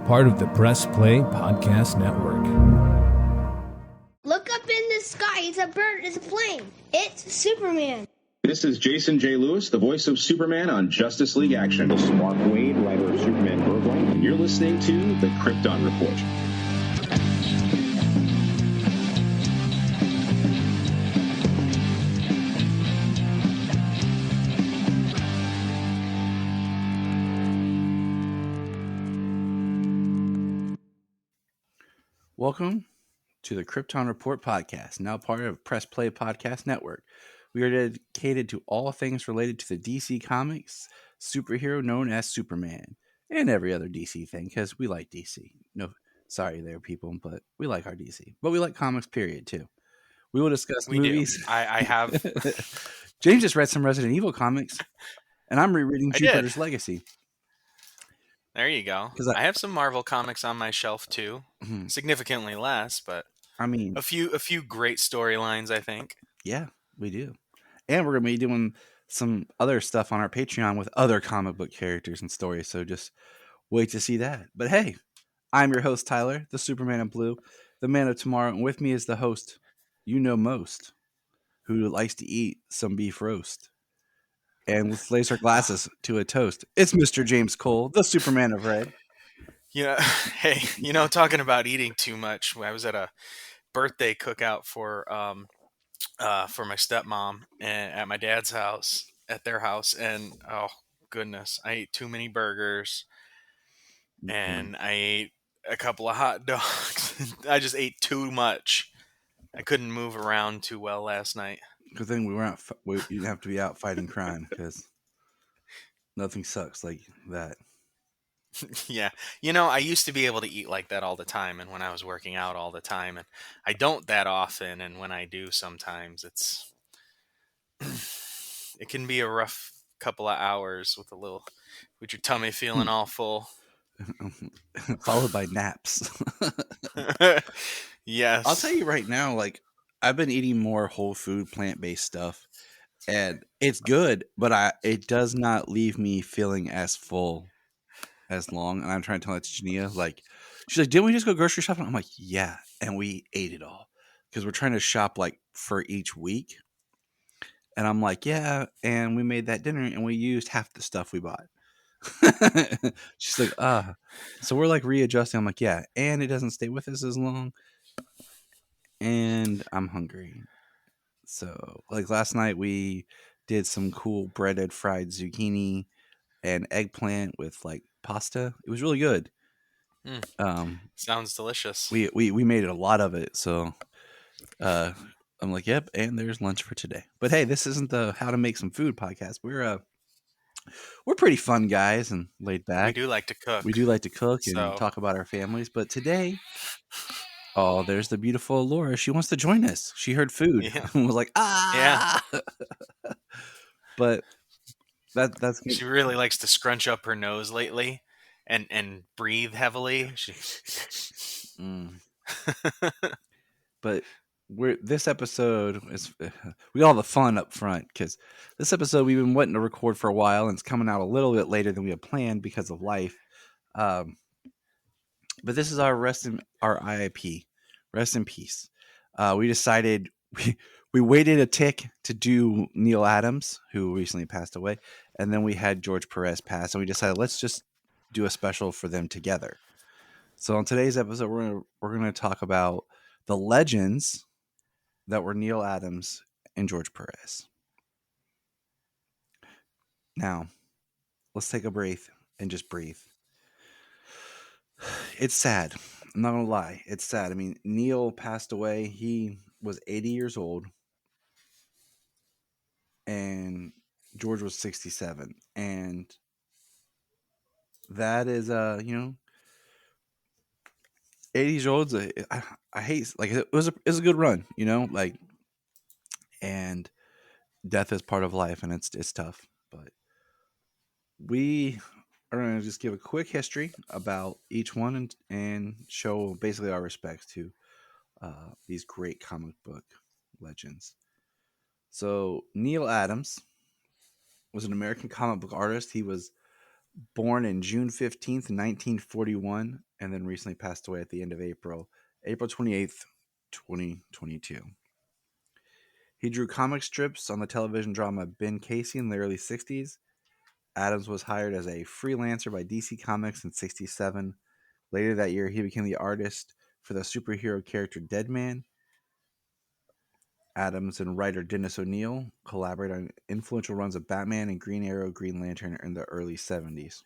part of the Press Play Podcast Network. Look up in the sky. It's a bird. It's a plane. It's Superman. This is Jason J. Lewis, the voice of Superman on Justice League Action. This is Mark Wade, writer of Superman Burgling. And you're listening to the Krypton Report. Welcome to the Krypton Report podcast, now part of Press Play Podcast Network. We are dedicated to all things related to the DC Comics superhero known as Superman, and every other DC thing, because we like DC. No, sorry there, people, but we like our DC. But we like comics, period, too. We will discuss movies. I have. James just read some Resident Evil comics, and I'm rereading Jupiter's Legacy. There you go. I have some Marvel comics on my shelf too. Mm-hmm. Significantly less, but I mean, a few great storylines, I think. Yeah, we do. And we're going to be doing some other stuff on our Patreon with other comic book characters and stories, so just wait to see that. But hey, I'm your host, Tyler, the Superman in Blue, the man of tomorrow, and with me is the host you know most, who likes to eat some beef roast and with laser glasses to a toast. It's Mr. James Cole, the Superman of Red. Yeah, hey, talking about eating too much, I was at a birthday cookout for my stepmom and at my dad's house, at their house, and oh goodness, I ate too many burgers, and I ate a couple of hot dogs. I just ate too much. I couldn't move around too well last night. Good thing you didn't have to be out fighting crime, because nothing sucks like that. Yeah. I used to be able to eat like that all the time, and when I was working out all the time, and I don't that often, and when I do sometimes, it can be a rough couple of hours with your tummy feeling all full. Followed by naps. Yes. I'll tell you right now, I've been eating more whole food, plant-based stuff, and it's good, but it does not leave me feeling as full as long. And I'm trying to tell that to Jania, she's like, didn't we just go grocery shopping? I'm like, yeah, and we ate it all, because we're trying to shop for each week. And I'm like, yeah, and we made that dinner and we used half the stuff we bought. She's like, so we're readjusting. I'm like, yeah, and it doesn't stay with us as long. And I'm hungry. So last night we did some cool breaded fried zucchini and eggplant with pasta. It was really good. Sounds delicious. We made a lot of it. So I'm like, yep, and there's lunch for today. But hey, this isn't the how to make some food podcast. We're pretty fun guys and laid back. We do like to cook. And talk about our families. But today, there's the beautiful Laura. She wants to join us. She heard food and was like, Yeah. But that's she really likes to scrunch up her nose lately and breathe heavily. But this episode is we got all the fun up front, because this episode we've been wanting to record for a while, and it's coming out a little bit later than we had planned because of life. But this is our RIP, rest in peace. We decided we waited a tick to do Neal Adams, who recently passed away, and then we had George Perez pass, and we decided let's just do a special for them together. So on today's episode, we're gonna talk about the legends that were Neal Adams and George Perez. Now, let's take a breath and just breathe. It's sad. I'm not going to lie. It's sad. I mean, Neal passed away. He was 80 years old. And George was 67. And that is, 80 years old. I hate, it was a good run, and death is part of life, and it's tough. But we are going to just give a quick history about each one and show basically our respects to these great comic book legends. So Neal Adams was an American comic book artist. He was born in June 15th, 1941, and then recently passed away at the end of April 28th, 2022. He drew comic strips on the television drama Ben Casey in the early 60s. Adams was hired as a freelancer by DC Comics in 67. Later that year, he became the artist for the superhero character Deadman. Adams and writer Dennis O'Neil collaborated on influential runs of Batman and Green Arrow, Green Lantern in the early 70s.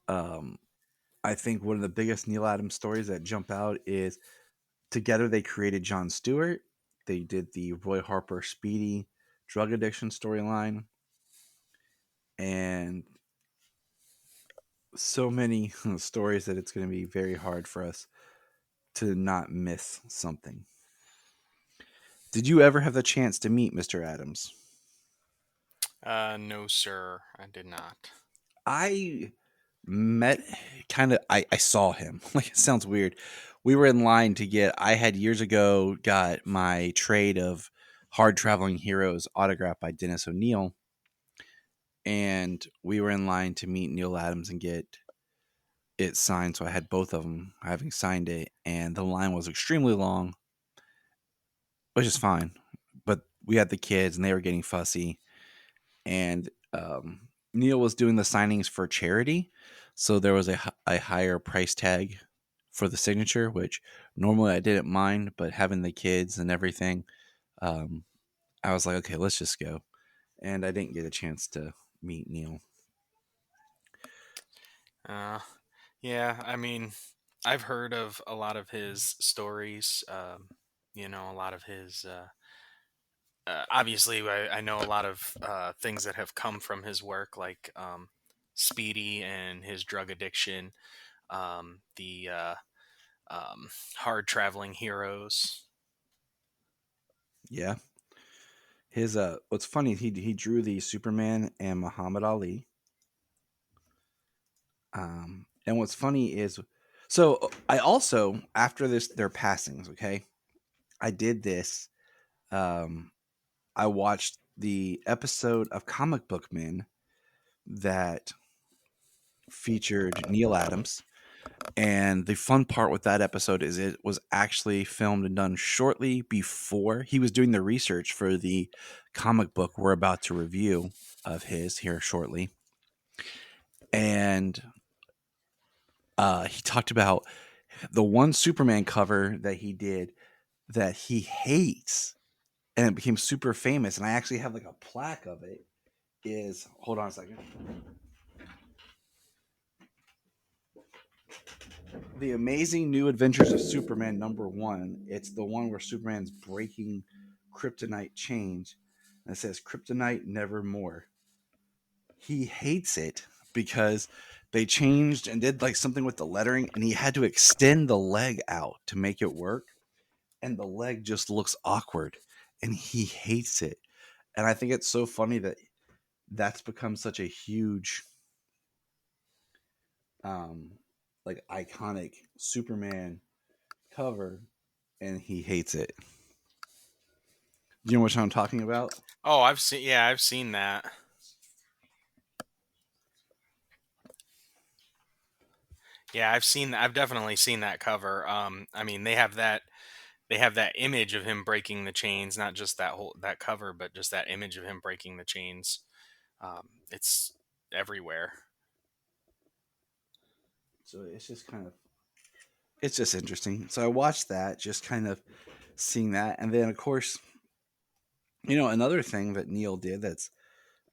I think one of the biggest Neal Adams stories that jump out is together they created Jon Stewart. They did the Roy Harper Speedy drug addiction storyline. And so many stories that it's going to be very hard for us to not miss something. Did you ever have the chance to meet Mr. Adams? No, sir, I did not. I met I saw him. Like, it sounds weird. We were in line to I had years ago got my trade of Hard Traveling Heroes autographed by Dennis O'Neil. And we were in line to meet Neal Adams and get it signed. So I had both of them having signed it. And the line was extremely long, which is fine. But we had the kids and they were getting fussy. And Neal was doing the signings for charity. So there was a higher price tag for the signature, which normally I didn't mind. But having the kids and everything, I was like, okay, let's just go. And I didn't get a chance to meet Neal. Yeah, I mean, I've heard of a lot of his stories. A lot of his. Obviously, I know a lot of things that have come from his work, like Speedy and his drug addiction, the hard traveling heroes. Yeah. His what's funny, he drew the Superman and Muhammad Ali. And what's funny is, so I also, after their passings, okay, I did this. I watched the episode of Comic Book Men that featured Neal Adams. And the fun part with that episode is it was actually filmed and done shortly before he was doing the research for the comic book we're about to review of his here shortly. And he talked about the one Superman cover that he did that he hates, and it became super famous. And I actually have like a plaque of it. Hold on a second. The Amazing New Adventures of Superman #1. It's the one where Superman's breaking kryptonite chains. And it says Kryptonite Nevermore. He hates it because they changed and did like something with the lettering, and he had to extend the leg out to make it work. And the leg just looks awkward, and he hates it. And I think it's so funny that that's become such a huge like iconic Superman cover, and he hates it. Do you know what I'm talking about? Oh, I've seen. Yeah, I've seen that. Yeah, I've definitely seen that cover. I mean, they have that. They have that image of him breaking the chains, not just that cover, but just that image of him breaking the chains. It's everywhere. So it's just interesting. So I watched that, just kind of seeing that. And then, of course, another thing that Neal did that's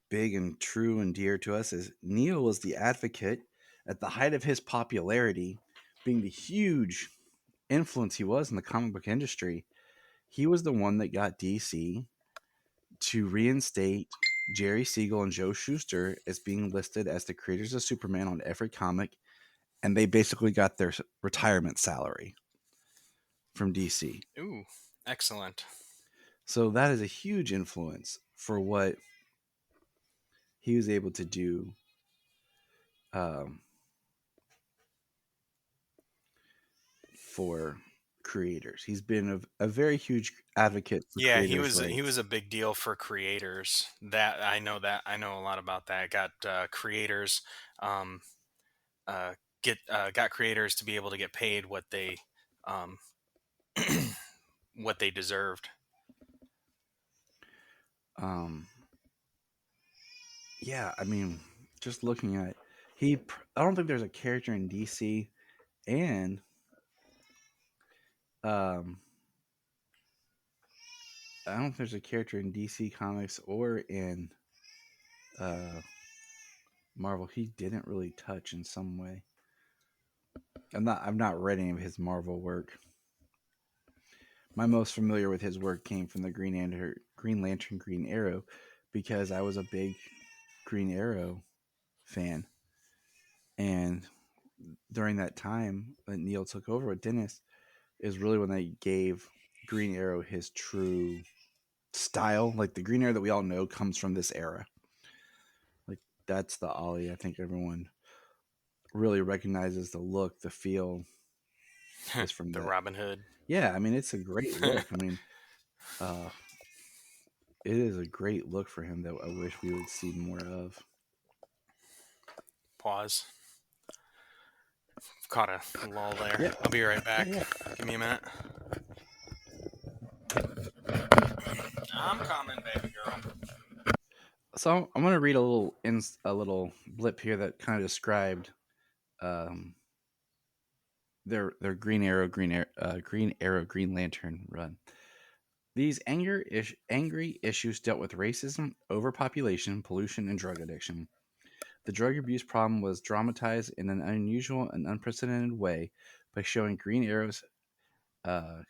big and true and dear to us is Neal was the advocate at the height of his popularity, being the huge influence he was in the comic book industry. He was the one that got DC to reinstate Jerry Siegel and Joe Shuster as being listed as the creators of Superman on every comic, and they basically got their retirement salary from DC. Ooh, excellent. So that is a huge influence for what he was able to do for creators. He's been a very huge advocate for Yeah, creators' he was rights. a big deal for creators. That I know a lot about that. Got creators um, get got creators to be able to get paid what they um, what they deserved. Um, yeah, I mean, just looking at I don't think there's a character in DC and um, I don't think there's a character in DC Comics or in uh, Marvel he didn't really touch in some way. I've not read any of his Marvel work. My most familiar with his work came from the Green Lantern, Green Arrow, because I was a big Green Arrow fan, and during that time that Neal took over with Dennis is really when they gave Green Arrow his true style. Like the Green Arrow that we all know comes from this era. Like that's the Ollie. I think everyone really recognizes the look, the feel is from The that. Robin Hood. Yeah, I mean it's a great look. I mean, uh, it is a great look for him that I wish we would see more of. Pause. Caught a lull there. Yeah, I'll be right back. yeah. Give me a minute. I'm coming, baby girl. So I'm going to read a little blip here that kind of described um, their Green Arrow, Green Lantern run. These angry issues dealt with racism, overpopulation, pollution, and drug addiction. The drug abuse problem was dramatized in an unusual and unprecedented way by showing Green Arrow's uh,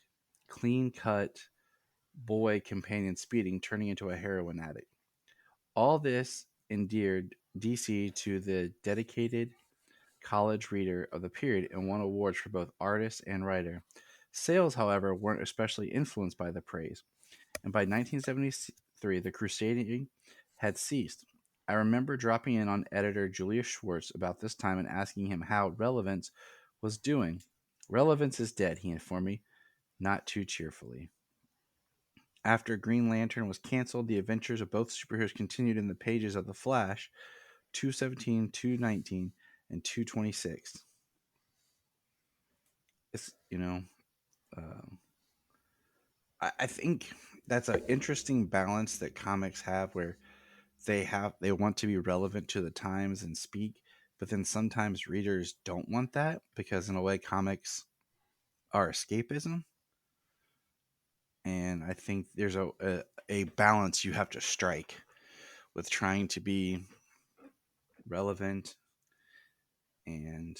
clean-cut boy companion speeding, turning into a heroin addict. All this endeared DC to the dedicated college reader of the period and won awards for both artist and writer. Sales, however, weren't especially influenced by the praise, and by 1973, the crusading had ceased. I remember dropping in on editor Julius Schwartz about this time and asking him how Relevance was doing. Relevance is dead, he informed me, not too cheerfully. After Green Lantern was canceled, the adventures of both superheroes continued in the pages of The Flash, 217, 219, and 226. It's, um, I think that's an interesting balance that comics have where they want to be relevant to the times and speak, but then sometimes readers don't want that because in a way comics are escapism. And I think there's a balance you have to strike with trying to be relevant and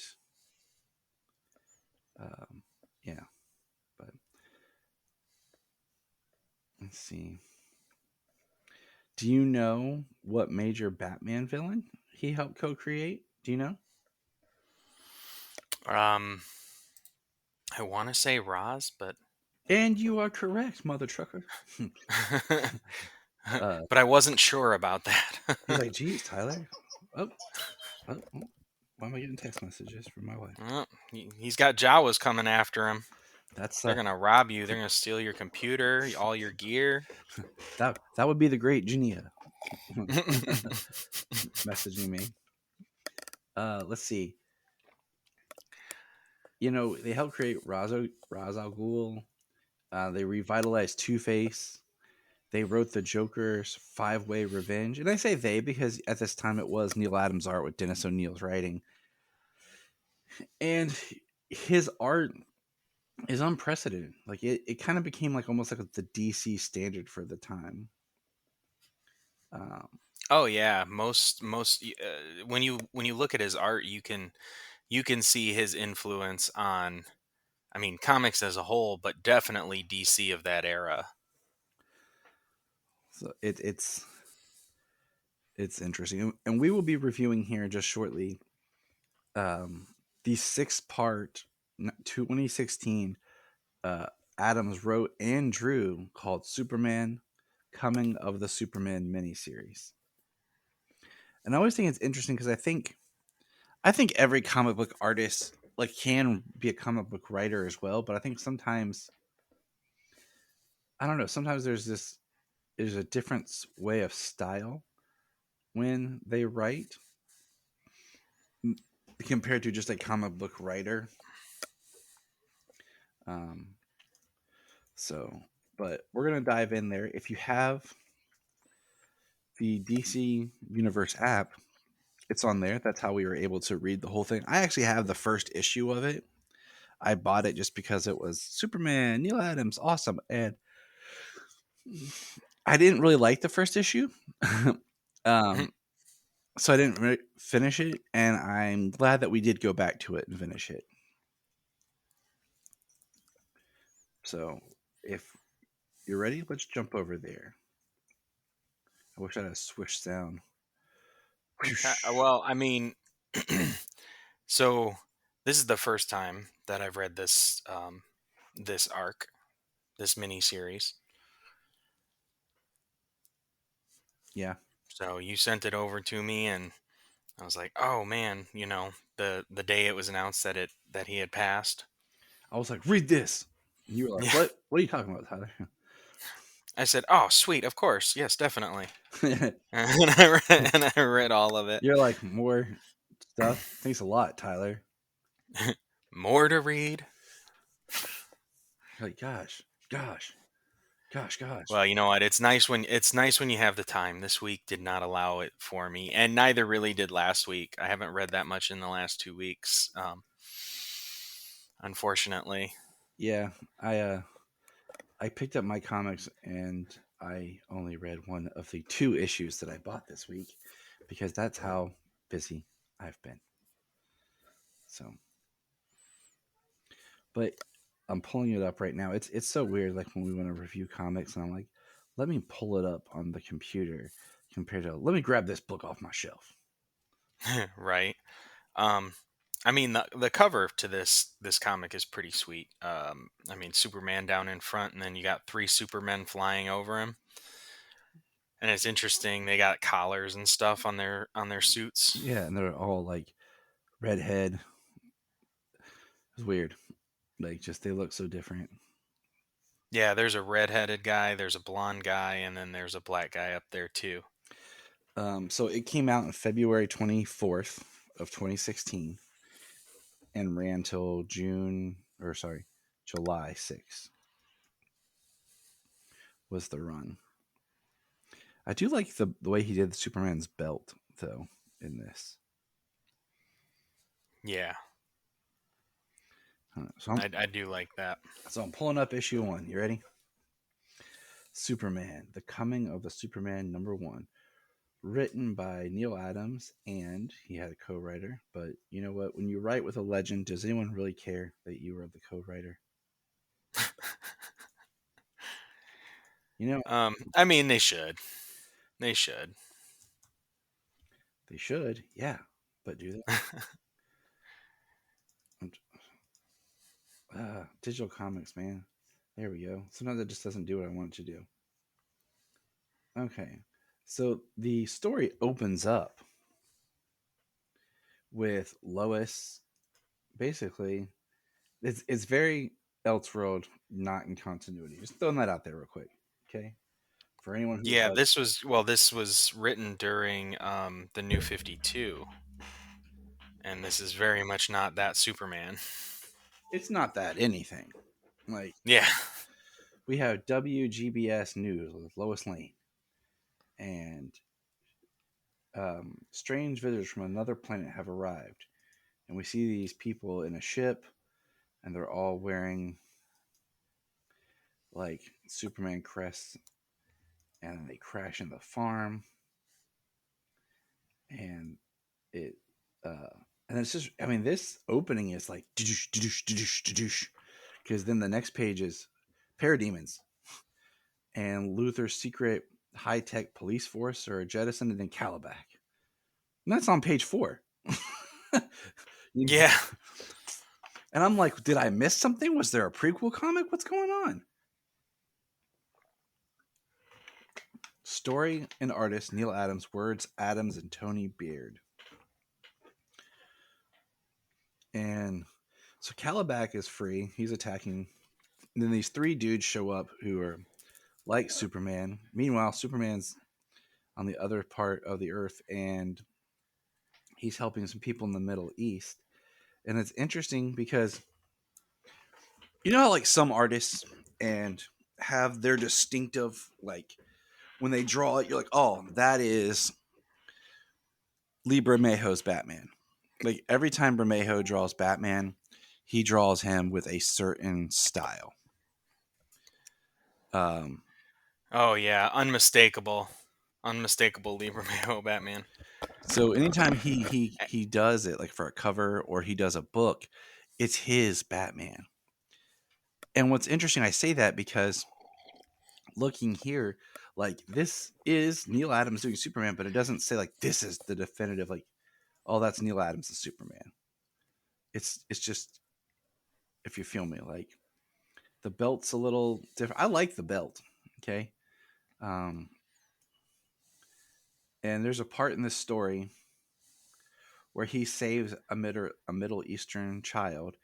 um, yeah, but let's see. Do you know what major Batman villain he helped co-create? Do you know? Um, I want to say Roz, but And you are correct, mother trucker. but I wasn't sure about that. He's like, geez, Tyler. Oh, why am I getting text messages from my wife? Well, he's got Jawas coming after him. That's They're gonna rob you. They're gonna steal your computer, all your gear. that would be the great Jania messaging me. Let's see. They helped create Ra's al Ghul. They revitalized Two-Face. They wrote the Joker's Five-Way Revenge. And I say they because at this time it was Neal Adams' art with Dennis O'Neil's writing. And his art is unprecedented. Like it kind of became like almost like the DC standard for the time. Um, Oh yeah, most when you look at his art, you can see his influence on, I mean, comics as a whole, but definitely DC of that era. so it's interesting, and we will be reviewing here just shortly um, the 6-part 2016 Adams wrote and drew called Superman Coming of the Superman miniseries. And I always think it's interesting because I think every comic book artist like can be a comic book writer as well, but I think sometimes I don't know. Sometimes there's a different way of style when they write compared to just a comic book writer. Um, so, but we're gonna dive in there. If you have the DC Universe app, it's on there. That's how we were able to read the whole thing. I actually have the first issue of it. I bought it just because it was Superman, Neal Adams, awesome, and I didn't really like the first issue. So I didn't finish it, and I'm glad that we did go back to it and finish it. So if you're ready, let's jump over there. I wish I had a swish sound. Okay. Well, I mean, so this is the first time that I've read this arc, this mini series. Yeah. So you sent it over to me, and I was like, "Oh man, the day it was announced that he had passed." I was like, read this. And you were like, Yeah. what? What are you talking about, Tyler? I said, "Oh, sweet, of course, yes, definitely." You're And I read all of it. like, more stuff? Thanks a lot, Tyler. More to read. You're like, gosh. Well, you know what? It's nice when you have the time. This week did not allow it for me, and neither really did last week. I haven't read that much in the last 2 weeks, unfortunately. Yeah, I picked up my comics and I only read one of the 2 issues that I bought this week because that's how busy I've been. So, but I'm pulling it up right now. It's so weird. Like when we want to review comics, and I'm like, let me pull it up on the computer compared to let me grab this book off my shelf. Right. I mean the cover to this comic is pretty sweet. I mean Superman down in front, and then you got 3 Supermen flying over him. And it's interesting. They got collars and stuff on their suits. Yeah, and they're all like redhead. It's weird. Like just they look so different. Yeah, there's a redheaded guy, there's a blonde guy, and then there's a black guy up there too. So it came out on February 24th of 2016 and ran till July 6th was the run. I do like the way he did the Superman's belt though in this. Yeah, So I do like that. I'm pulling up issue 1. You ready? Superman: The Coming of the Superman #1. Written by Neal Adams, and he had a co-writer. But you know what? When you write with a legend, does anyone really care that you were the co-writer? You know, I mean they should. They should. they should, yeah. But do they? Digital comics, man. There we go. Sometimes it just doesn't do what I want it to do. Okay. So the story opens up with Lois. Basically, it's very Elseworld, not in continuity. Just throwing that out there real quick. Okay. For anyone who Yeah, loves, this was written during the New 52, and this is very much not that Superman. it's not that anything. Like Yeah. we have WGBS News with Lois Lane and strange visitors from another planet have arrived, and we see these people in a ship, and they're all wearing like Superman crests, and then they crash into the farm, and it, and it's just, I mean, this opening is like, because then the next page is parademons, and Luther's secret high-tech police force are jettisoned in Calabac. And that's on page 4. Yeah. And I'm like, did I miss something? Was there a prequel comic? What's going on? Story and artist Neal Adams, words Adams and Tony Beard. And So Calabac is free. He's attacking. And then these three dudes show up who are like Superman. Meanwhile, Superman's on the other part of the Earth, and he's helping some people in the Middle East. And it's interesting because you know how like some artists and have their distinctive like when they draw it, you're like, oh, that is Lee Bermejo's Batman. Like every time Bermejo draws Batman, he draws him with a certain style. Um, Oh yeah, unmistakable, Lee Romeo Batman. so anytime he does it, like for a cover or he does a book, it's his Batman. And what's interesting, I say that because looking here, like this is Neil Adams doing Superman, but it doesn't say like this is the definitive like, oh, that's Neil Adams as Superman. It's just if you feel me, like the belt's a little different. I like the belt, okay. Um, and there's a part in this story where he saves a Middle Eastern child,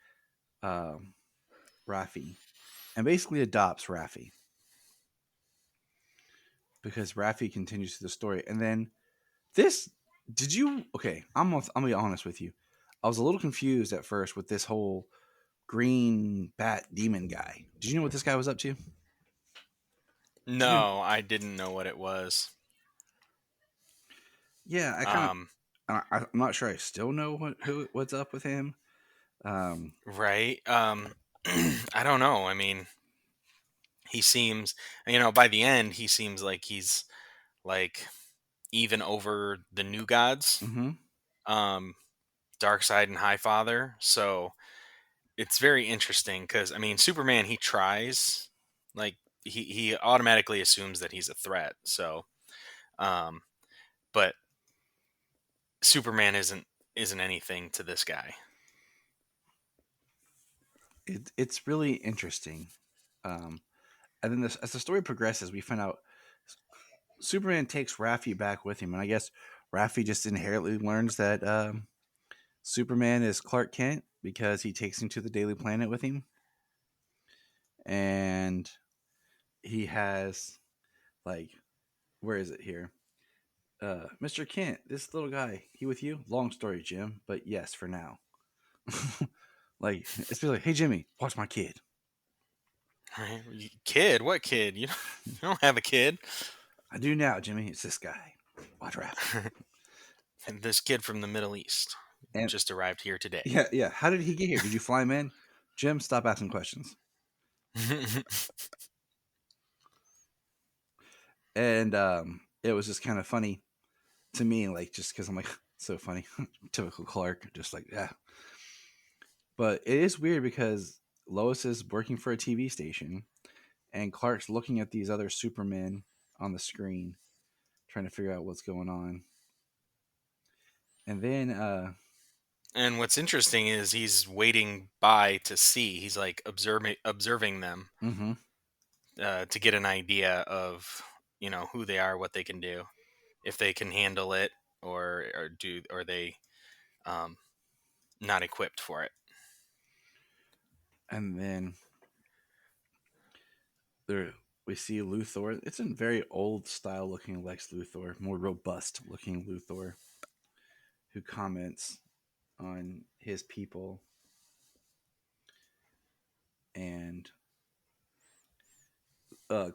um, Rafi, and basically adopts Rafi because Rafi continues to the story. And then this, did you? Okay, I'm gonna be honest with you. I was a little confused at first with this whole green bat demon guy. Did you know what this guy was up to? Did you? No, I didn't know what it was. Yeah, I kind of. Um, I'm not sure. I still know what's up with him. right. I don't know. I mean, he seems, by the end, he seems like he's like even over the new gods, Mm-hmm. um, Darkseid and Highfather. So it's very interesting because I mean, Superman, he tries, like he automatically assumes that he's a threat. So, um, but Superman isn't anything to this guy. It's really interesting. Um, and then as the story progresses, we find out Superman takes Raffi back with him, and I guess Raffi just inherently learns that Superman is Clark Kent because he takes him to the Daily Planet with him, and he has like, where is it here? Mr. Kent, this little guy, he with you? Long story, Jim, but yes, for now. Like it's like, hey Jimmy, watch my kid. Right? Kid? What kid? You don't have a kid. I do now, Jimmy. It's this guy. Watch Raffi. And this kid from the Middle East And just arrived here today. yeah, yeah. How did he get here? Did you fly him in? Jim, stop asking questions. And it was just kind of funny to me, like just because I'm like so funny, typical Clark, just like yeah. But it is weird because Lois is working for a TV station, and Clark's looking at these other Supermen on the screen, trying to figure out what's going on. And then, And what's interesting is he's waiting by to see. He's like observing them mm-hmm. to get an idea of who they are, what they can do, if they can handle it, or they um, not equipped for it. And then there we see Luthor. It's a very old style looking Lex Luthor, more robust looking Luthor, who comments on his people. And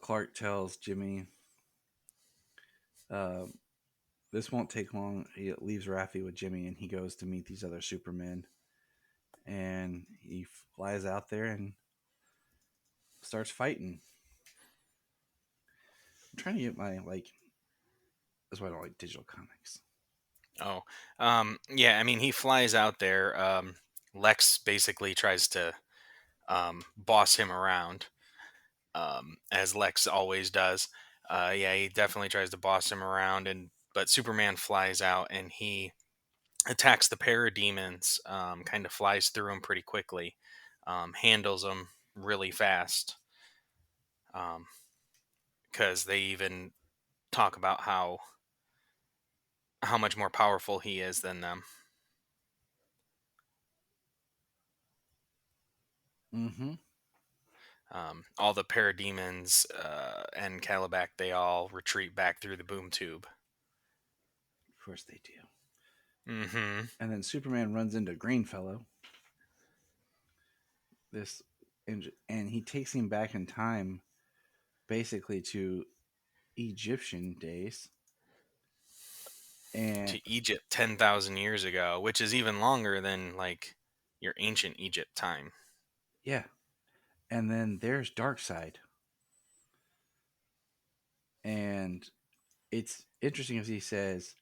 Clark tells Jimmy, uh, this won't take long. He leaves Raffi with Jimmy and he goes to meet these other Supermen. And he flies out there and starts fighting. I'm trying to get my, like, that's why I don't like digital comics. Oh, yeah. I mean, he flies out there. Lex basically tries to boss him around, as Lex always does. Yeah, he definitely tries to boss him around, but Superman flies out and he attacks the parademons. Kind of flies through them pretty quickly, handles them really fast. Because they even talk about how much more powerful he is than them. Mm-hmm. All the parademons and Calabac, they all retreat back through the boom tube. Of course they do. Mm-hmm. And then Superman runs into Greenfellow. And he takes him back in time, basically to Egyptian days. And To Egypt 10,000 years ago, which is even longer than like your ancient Egypt time. yeah, and then there's Darkseid, and it's interesting as he says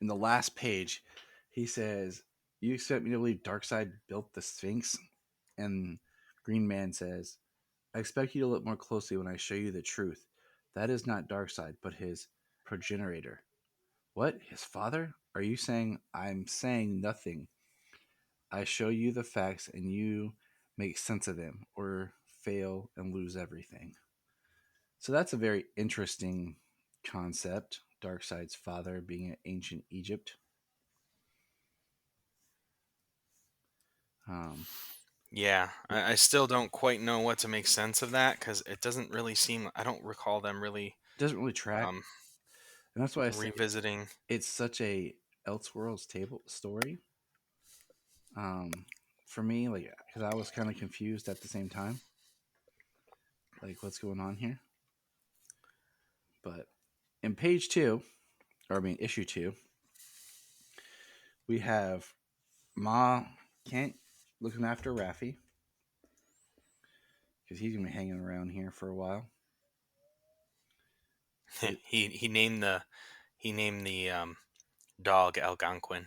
in the last page, he says, "You expect me to believe Darkseid built the Sphinx?" And Green Man says, "I expect you to look more closely when I show you the truth. That is not Darkseid, but his progenitor." What? His father? Are you saying I'm saying nothing? I show you the facts and you make sense of them or fail and lose everything. So that's a very interesting concept. Darkseid's father being in ancient Egypt. Um, Yeah, I still don't quite know what to make sense of that because it doesn't really seem. I don't recall them really doesn't really track, um, and that's why I say revisiting. it's such a Elseworlds table story. Um, for me, like, because I was kind of confused at the same time, like what's going on here. But in page two, or I mean issue two, we have Ma Kent looking after Raffi because he's gonna be hanging around here for a while. He named the dog Algonquin.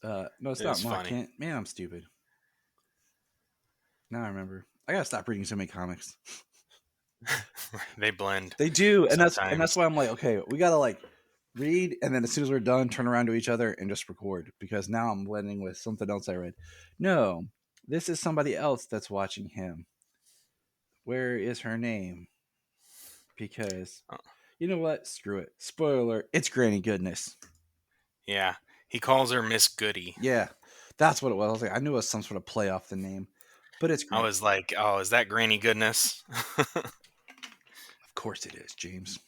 No, it's It not was Ma funny. Kent. Man, I'm stupid. Now I remember. I gotta stop reading so many comics. They blend They do, and that's sometimes. why I'm like, okay, we gotta like read, and then as soon as we're done, turn around to each other and just record because now I'm blending with something else I read. No, this is somebody else that's watching him. Where is her name? Because Oh, you know what? Screw it. Spoiler: it's Granny Goodness. yeah, he calls her Miss Goody. Yeah, that's what it was. I was like, I knew it was some sort of play off the name, but it's I Granny. was like, oh, is that Granny Goodness? Of course it is, James.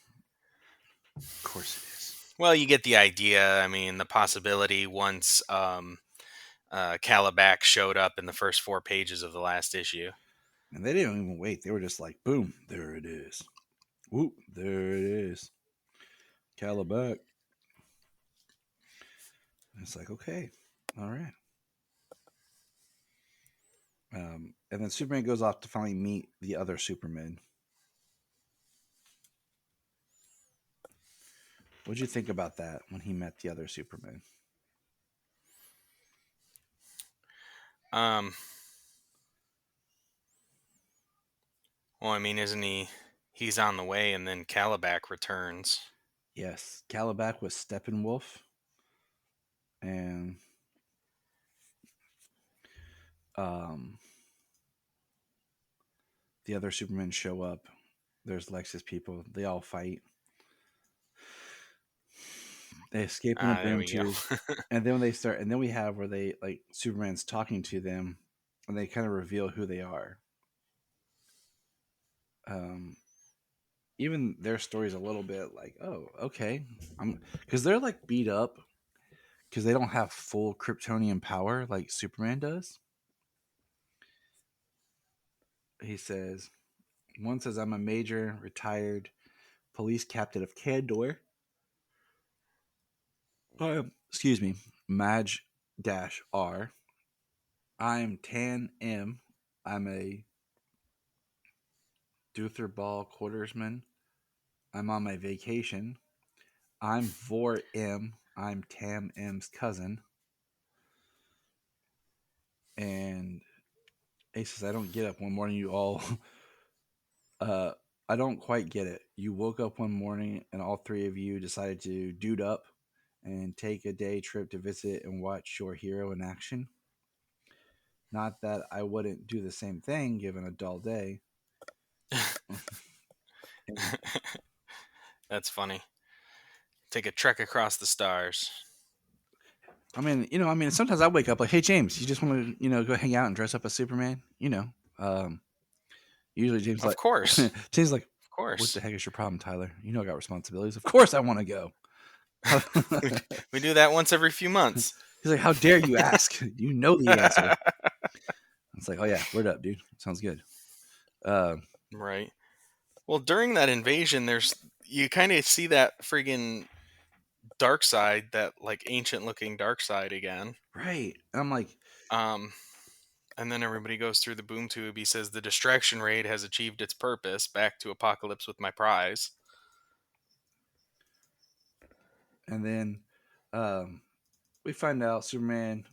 Of course it is. Well, you get the idea. I mean, the possibility once Calabac showed up in the first 4 pages of the last issue. And they didn't even wait. They were just like, boom, there it is. Whoop, there it is. Calabac. It's like, okay, all right. And then Superman goes off to finally meet the other Superman. What'd you think about that when he met the other Superman? Um, well, I mean, isn't he? He's on the way, and then Calabac returns. Yes, Calabac was Steppenwolf, and um, the other Supermen show up. There's Lex's people. They all fight. They escape in a There boom we go. tube, and then when they start, and then we have where they like Superman's talking to them, and they kind of reveal who they are. Um, even their story's a little bit like, oh, okay, I'm because they're like beat up because they don't have full Kryptonian power like Superman does. He says, one says, I'm a major retired police captain of Candor. Excuse me, Maj Dash R. I'm Tan M. I'm a Duther Ball quartersman. I'm on my vacation. I'm Vor M. I'm Tam M's cousin. And he says, I don't get up one morning, you all. I don't quite get it. You woke up one morning and all three of you decided to dude up and take a day trip to visit and watch your hero in action. Not that I wouldn't do the same thing given a dull day. That's funny. Take a trek across the stars. I mean, sometimes I wake up like, hey, James, you just want to, go hang out and dress up as Superman? Usually James Of like, course. James like, Of what the course. heck is your problem, Tyler? You know I got responsibilities. Of course I want to go. We do that once every few months. He's like, how dare you ask? You know the answer. It's like, oh yeah, word up, dude. Sounds good. Right. Well, during that invasion, you kind of see that friggin' dark side, that like ancient looking dark side again. Right. I'm like, Um, and then everybody goes through the boom tube. He says the distraction raid has achieved its purpose. Back to Apocalypse with my prize. and then we find out Superman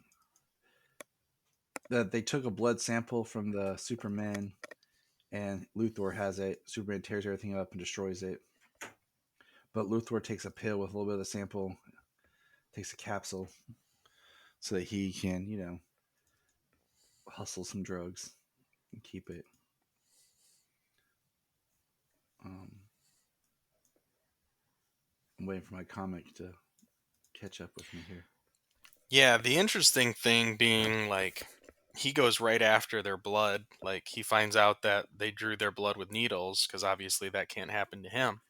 that they took a blood sample from the Superman, and Luthor has it. Superman tears everything up and destroys it. But Luthor takes a pill with a little bit of the sample, takes a capsule, so that he can, hustle some drugs and keep it. I'm waiting for my comic to catch up with me here. Yeah, the interesting thing being like he goes right after their blood. Like he finds out that they drew their blood with needles because obviously that can't happen to him.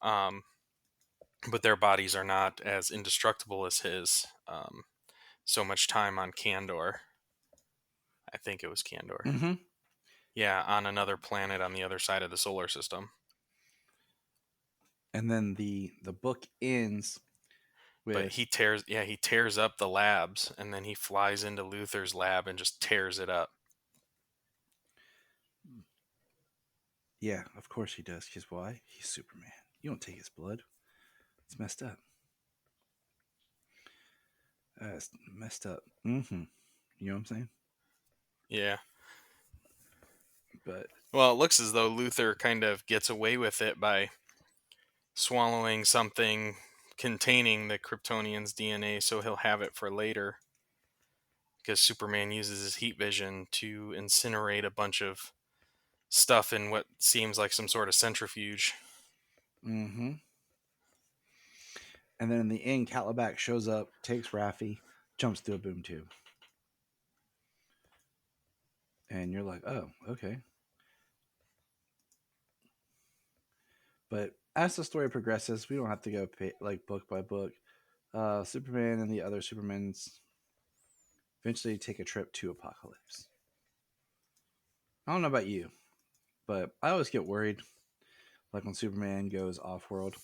Um, but their bodies are not as indestructible as his. So much time on Kandor. I think it was Kandor. Mm-hmm. Yeah, on another planet on the other side of the solar system. And then the book ends with, But he tears up the labs, and then he flies into Luthor's lab and just tears it up. yeah, of course he does. Because why? He's Superman. You don't take his blood. It's messed up. It's messed up. Mm-hmm. You know what I'm saying? Yeah. But Well, it looks as though Luthor kind of gets away with it by swallowing something containing the Kryptonian's DNA, so he'll have it for later. Because Superman uses his heat vision to incinerate a bunch of stuff in what seems like some sort of centrifuge. mm-hmm. And then in the end, Calabac shows up, takes Raffi, jumps through a boom tube. And you're like, oh, okay. But as the story progresses, we don't have to go book by book. Superman and the other Supermans eventually take a trip to Apocalypse. I don't know about you, but I always get worried, like when Superman goes off world,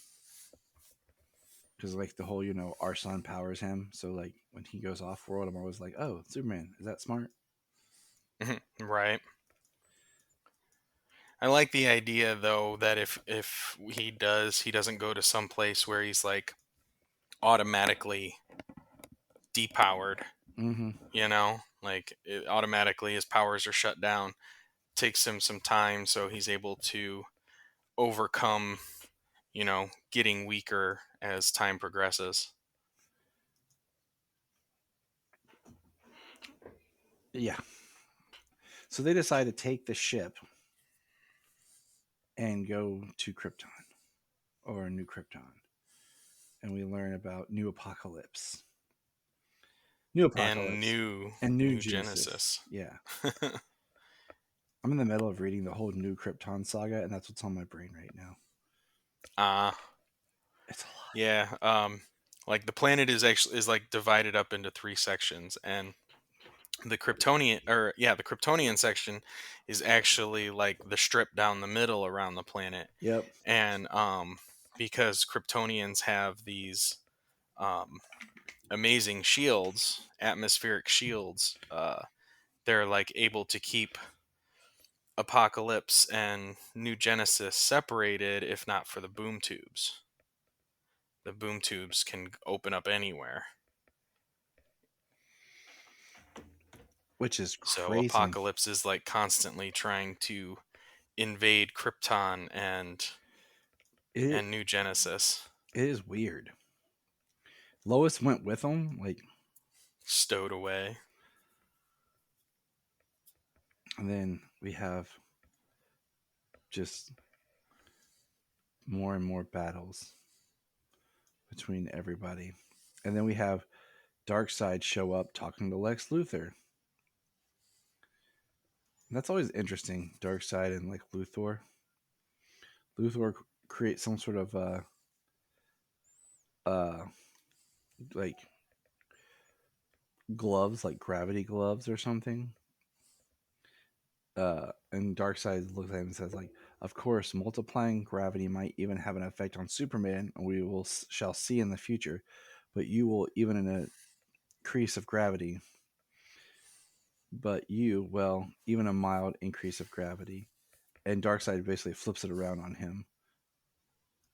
because like the whole our sun powers him. So like when he goes off world, I'm always like, oh, Superman, is that smart? Right. I like the idea though that if he doesn't go to some place where he's like automatically depowered. Mm-hmm. Like automatically his powers are shut down. Takes him some time, so he's able to overcome, getting weaker as time progresses. Yeah. So they decide to take the ship and go to Krypton, or New Krypton, and we learn about New Apocalypse. New And Apocalypse. And New Genesis. Yeah. I'm in the middle of reading the whole New Krypton saga, and that's what's on my brain right now. It's a lot. Yeah. Like the planet is like divided up into 3 sections, and the Kryptonian section is actually like the strip down the middle around the planet. Yep. And because Kryptonians have these amazing shields, atmospheric shields, they're like able to keep Apocalypse and New Genesis separated, if not for the boom tubes. The boom tubes can open up anywhere. Which is So crazy. Apocalypse is like constantly trying to invade Krypton and New Genesis. It is weird. Lois went with them, like stowed away. And then we have just more and more battles between everybody. And then we have Darkseid show up talking to Lex Luthor. That's always interesting. Darkseid and like Luthor. Luthor creates some sort of uh like gloves, like gravity gloves or something. And Darkseid looks at him and says, like, of course, multiplying gravity might even have an effect on Superman, and we shall see in the future. But you will, even in a increase of gravity, even a mild increase of gravity. And Darkseid basically flips it around on him.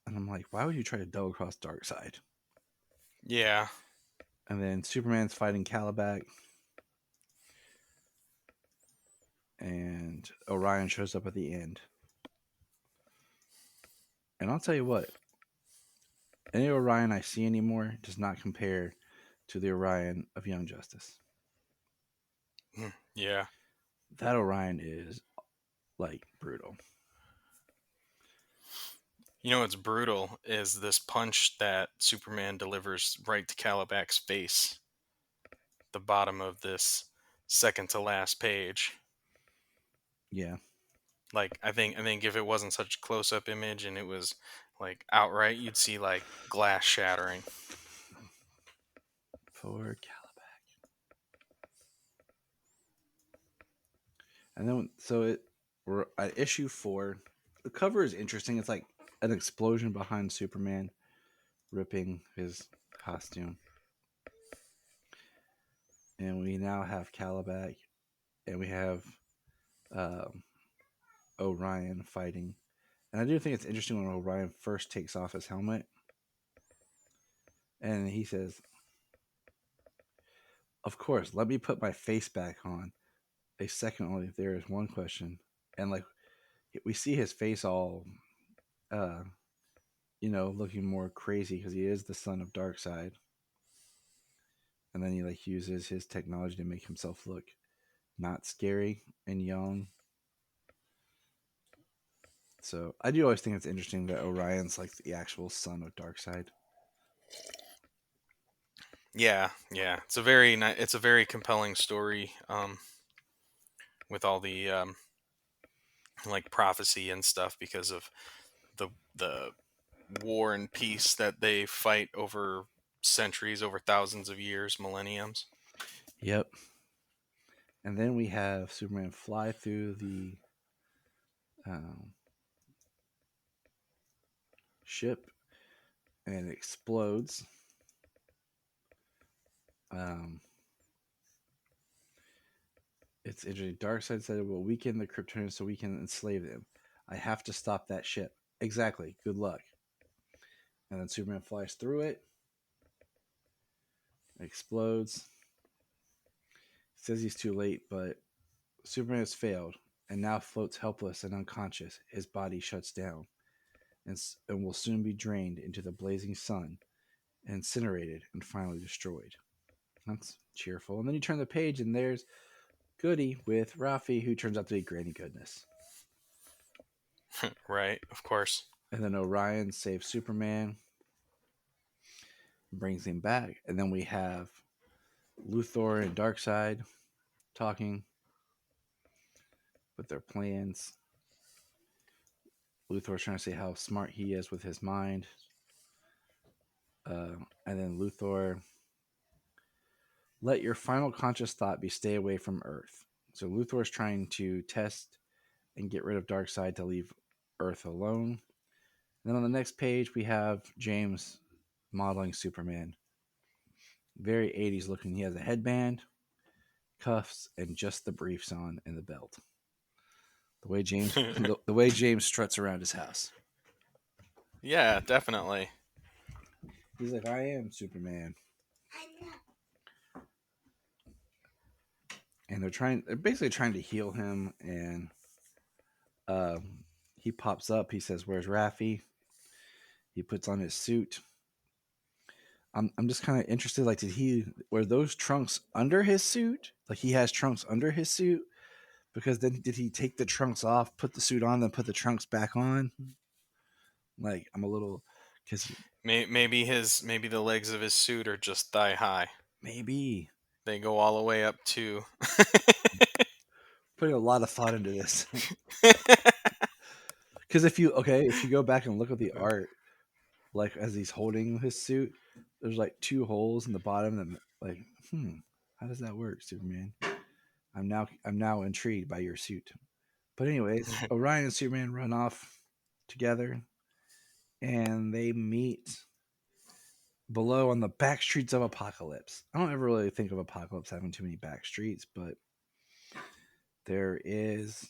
And I'm like, why would you try to double cross Darkseid? Yeah. And then Superman's fighting Calabac. And Orion shows up at the end. And I'll tell you what, any Orion I see anymore does not compare to the Orion of Young Justice. Yeah. That Orion is like brutal. You know what's brutal is this punch that Superman delivers right to Calabac's face. The bottom of this second to last page. Yeah. Like I think if it wasn't such a close up image and it was like outright, you'd see like glass shattering. For Calabac. And then we're at issue 4. The cover is interesting. It's like an explosion behind Superman ripping his costume. And we now have Calabac, and we have Orion fighting. And I do think it's interesting when Orion first takes off his helmet. And he says, of course, let me put my face back on. A second only, there is one question. And like, we see his face all, looking more crazy because he is the son of Darkseid. And then he like uses his technology to make himself look not scary and young. So I do always think it's interesting that Orion's like the actual son of Darkseid. Yeah. It's a very compelling story. With all the like prophecy and stuff because of the war and peace that they fight over centuries, over thousands of years, millenniums. Yep. And then we have Superman fly through the ship, and it explodes. It's interesting. Darkseid said it will weaken the Kryptonians so we can enslave them. I have to stop that ship. Exactly. Good luck. And then Superman flies through it. It explodes. Says he's too late, but Superman has failed and now floats helpless and unconscious. His body shuts down and will soon be drained into the blazing sun, incinerated, and finally destroyed. That's cheerful. And then you turn the page, and there's Goody with Rafi, who turns out to be Granny Goodness. Right, of course. And then Orion saves Superman, brings him back. And then we have Luthor and Darkseid talking with their plans. Luthor's trying to say how smart he is with his mind. And then Luthor, let your final conscious thought be stay away from Earth. So Luthor's trying to test and get rid of Darkseid to leave Earth alone. And then on the next page, we have James modeling Superman. Very 80s looking. He has a headband, cuffs, and just the briefs on and the belt. The way James the way James struts around his house. Yeah, definitely. He's like, I am Superman. And they're basically trying to heal him, and he pops up. He says, where's Rafi? He puts on his suit. I'm just kind of interested, like, were those trunks under his suit? Like, he has trunks under his suit? Because then did he take the trunks off, put the suit on, then put the trunks back on? Like, I'm a little, because Maybe the legs of his suit are just thigh high. Maybe. They go all the way up to. Putting a lot of thought into this. Because if you go back and look at the art, like as he's holding his suit, there's like 2 holes in the bottom that like, how does that work, Superman? I'm now intrigued by your suit. But anyways, Orion and Superman run off together, and they meet below on the back streets of Apocalypse. I don't ever really think of Apocalypse having too many back streets, but there is.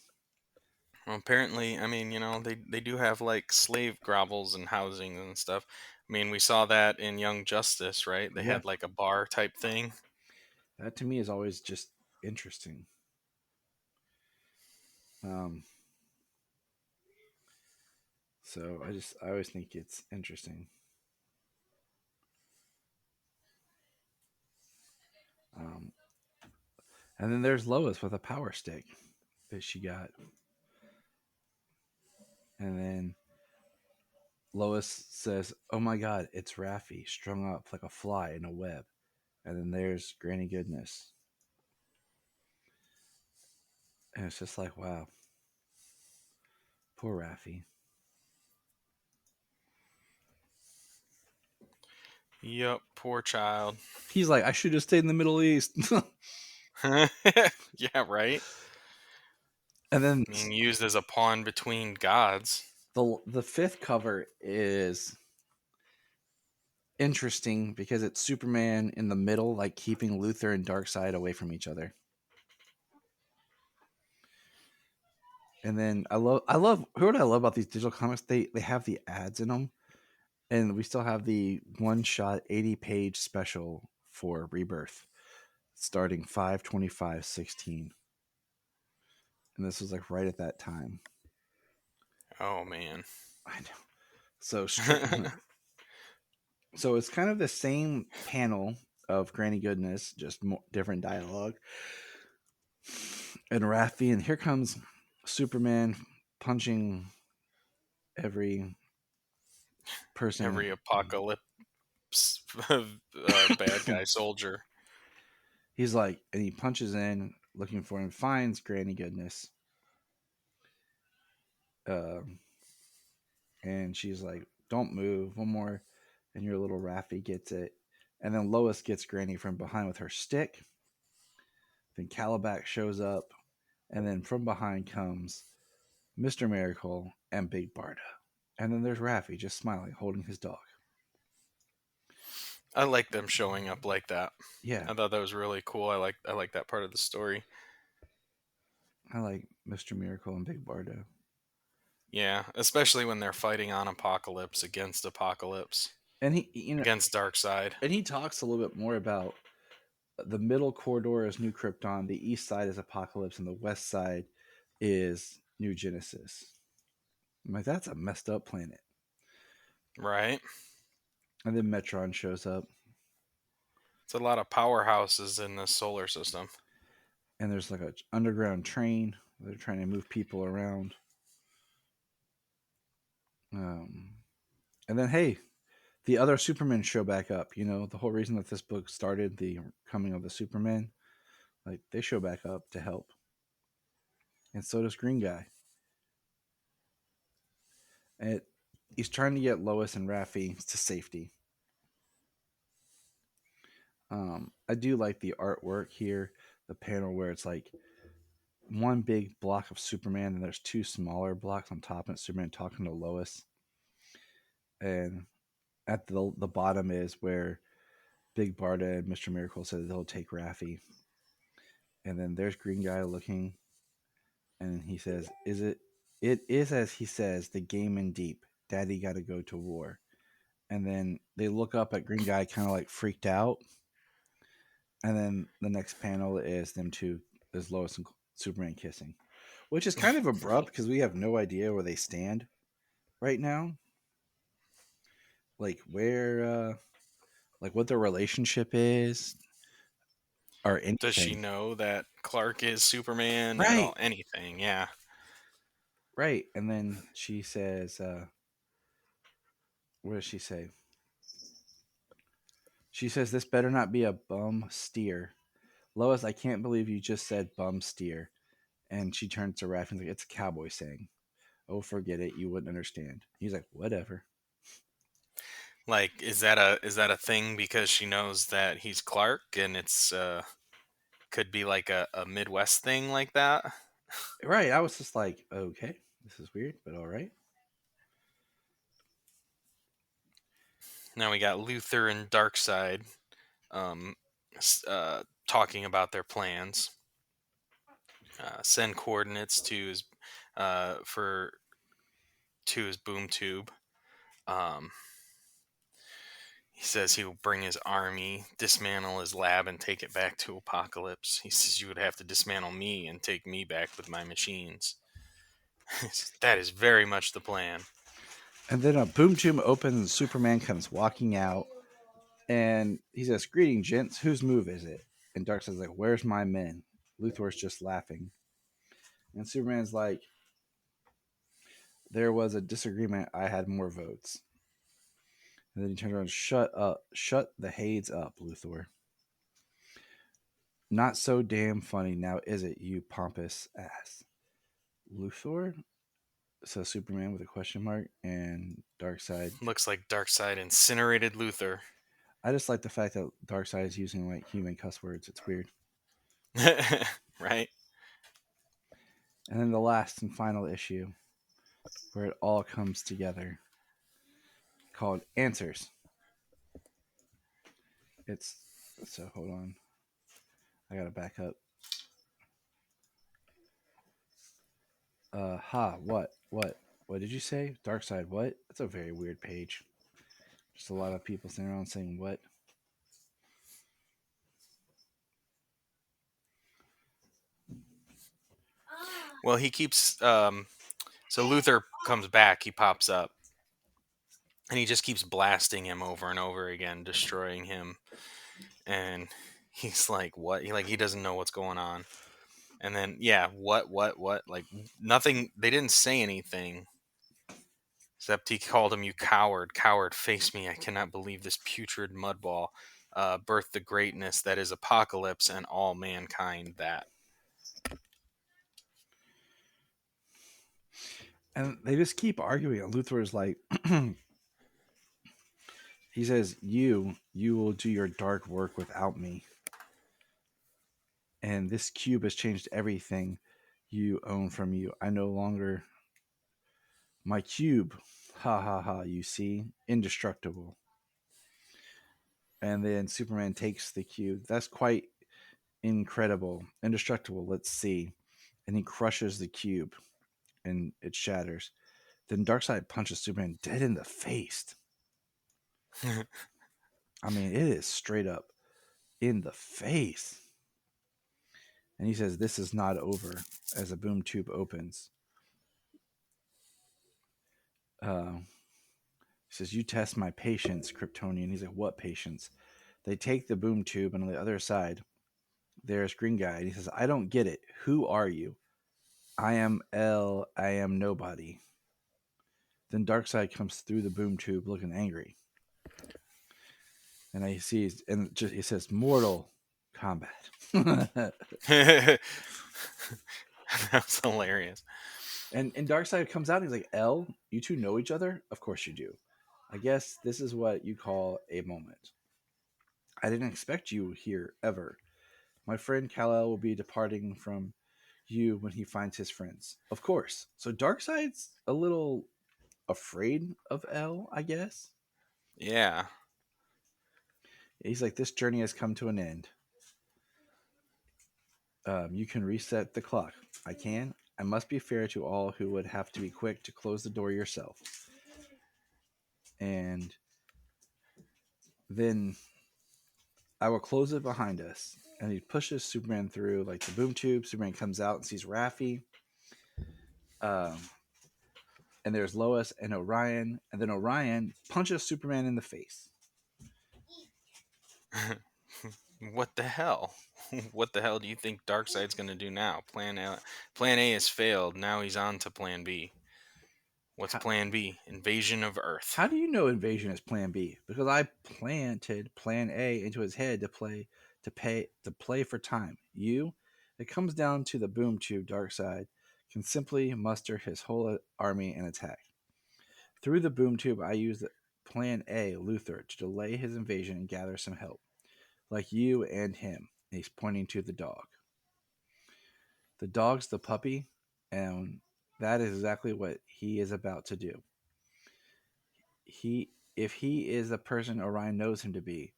Well, apparently, I mean, they do have like slave grovels and housing and stuff. I mean, we saw that in Young Justice, right? They Yeah, had like a bar type thing. that to me is always just interesting. So I always think it's interesting. Um, and then there's Lois with a power stick that she got, and then Lois says, "Oh my God, it's Raffi strung up like a fly in a web." And then there's Granny Goodness, and it's just like, wow, poor Raffi. Yup, poor child. He's like, I should have stayed in the Middle East. Yeah, right. And then Being used as a pawn between gods. the 5th cover is interesting because it's Superman in the middle, like keeping Luthor and Darkseid away from each other. And then what I love about these digital comics, they have the ads in them, and we still have the one shot 80-page special for Rebirth starting 5/25/16. And this was like right at that time. Oh man. I know. So so it's kind of the same panel of Granny Goodness, just different dialogue. And Raffi, and here comes Superman punching every person. Every apocalypse bad guy soldier. He's like, and he punches in, looking for him, finds Granny Goodness. And she's like, don't move, one more. And your little Raffi gets it. And then Lois gets Granny from behind with her stick. Then Calabac shows up. And then from behind comes Mr. Miracle and Big Barda. And then there's Raffi just smiling, holding his dog. I like them showing up like that. Yeah. I thought that was really cool. I like that part of the story. I like Mr. Miracle and Big Barda. Yeah, especially when they're fighting on Apocalypse against Apocalypse. And he, against Darkseid. And he talks a little bit more about the middle corridor is New Krypton, the east side is Apocalypse, and the west side is New Genesis. I'm like, that's a messed up planet. Right. And then Metron shows up. It's a lot of powerhouses in the solar system. And there's like an underground train. They're trying to move people around. And then, hey, the other Supermen show back up. You know, the whole reason that this book started, the coming of the Supermen, like they show back up to help. And so does Green Guy. And he's trying to get Lois and Raffi to safety. I do like the artwork here, the panel where it's like one big block of Superman and there's 2 smaller blocks on top, and it's Superman talking to Lois. And at the bottom is where Big Barda and Mr. Miracle says they'll take Raffi. And then there's Green Guy looking, and he says, it is as he says, the game in deep. Daddy got to go to war. And then they look up at Green Guy kind of like freaked out. And then the next panel is them two, is Lois and Superman kissing, which is kind of abrupt because we have no idea where they stand right now. Like where, like what their relationship is, or anything. Does she know that Clark is Superman? Right. At all? Anything, yeah. Right. And then she says, what does she say? She says, "This better not be a bum steer." Lois, I can't believe you just said bum steer. And she turns to Raph and is like, "It's a cowboy saying." "Oh, forget it. You wouldn't understand." He's like, "Whatever." Like, is that a thing because she knows that he's Clark and it's could be like a Midwest thing like that? Right. I was just like, okay, this is weird, but all right. Now we got Luther and Darkseid um, talking about their plans. Send coordinates to his for to his boom tube. Um, he says he will bring his army, dismantle his lab, and take it back to Apocalypse. He says you would have to dismantle me and take me back with my machines. That is very much the plan. And then a boom tube opens and Superman comes walking out. And he says, "Greeting, gents. Whose move is it?" And Darkseid's like, "Where's my men?" Luthor's just laughing. And Superman's like, "There was a disagreement. I had more votes." And then he turns around, "Shut up. Shut the Hades up, Luthor. Not so damn funny now, is it, you pompous ass?" "Luthor?" says Superman with a question mark. And Darkseid. Looks like Darkseid incinerated Luther. I just like the fact that Darkseid is using like human cuss words. It's weird. Right? And then the last and final issue where it all comes together, called Answers. It's so hold on. I gotta back up. What did you say? Darkseid, what? That's a very weird page. Just a lot of people sitting around saying what? Well, he keeps. So Luther comes back. He pops up, and he just keeps blasting him over and over again, destroying him. And he's like, "What?" He doesn't know what's going on. And then, yeah, what? Like nothing. They didn't say anything. Except he called him, "You coward, coward, face me. I cannot believe this putrid mudball birthed the greatness that is Apocalypse and all mankind that." And they just keep arguing. And Luthor is like, he says, you will do your dark work without me. And this cube has changed everything you own from you. I no longer. My cube. Ha ha ha, you see? Indestructible. And then Superman takes the cube. That's quite incredible. Indestructible. Let's see. And he crushes the cube and it shatters. Then Darkseid punches Superman dead in the face. I mean, it is straight up in the face. And he says, "This is not over," as a boom tube opens. He says, "You test my patience, Kryptonian." He's like, "What patience?" They take the boom tube, and on the other side, there's Green Guy. And he says, "I don't get it. Who are you?" "I am L. I am nobody." Then Darkseid comes through the boom tube looking angry. And I see, and just he says, "Mortal combat." That was hilarious. And Darkseid comes out and he's like, "L, you two know each other?" "Of course you do. I guess this is what you call a moment. I didn't expect you here ever. My friend Kal-El will be departing from you when he finds his friends." Of course. So Darkseid's a little afraid of L, I guess. Yeah. He's like, "This journey has come to an end. You can reset the clock." "I can. I must be fair to all who would have to be quick to close the door yourself." And then "I will close it behind us." And he pushes Superman through like the boom tube. Superman comes out and sees Raffi. Um, and there's Lois and Orion. And then Orion punches Superman in the face. What the hell? What the hell do you think Darkseid's going to do now? Plan A has failed. Now he's on to Plan B. What's Plan B? Invasion of Earth. How do you know invasion is Plan B? Because I planted Plan A into his head to play for time. It comes down to the boom tube. Darkseid can simply muster his whole army and attack. Through the boom tube, I used Plan A, Luthor, to delay his invasion and gather some help, like you and him. And he's pointing to the dog. The dog's the puppy, and that is exactly what he is about to do. If he is the person Orion knows him to be.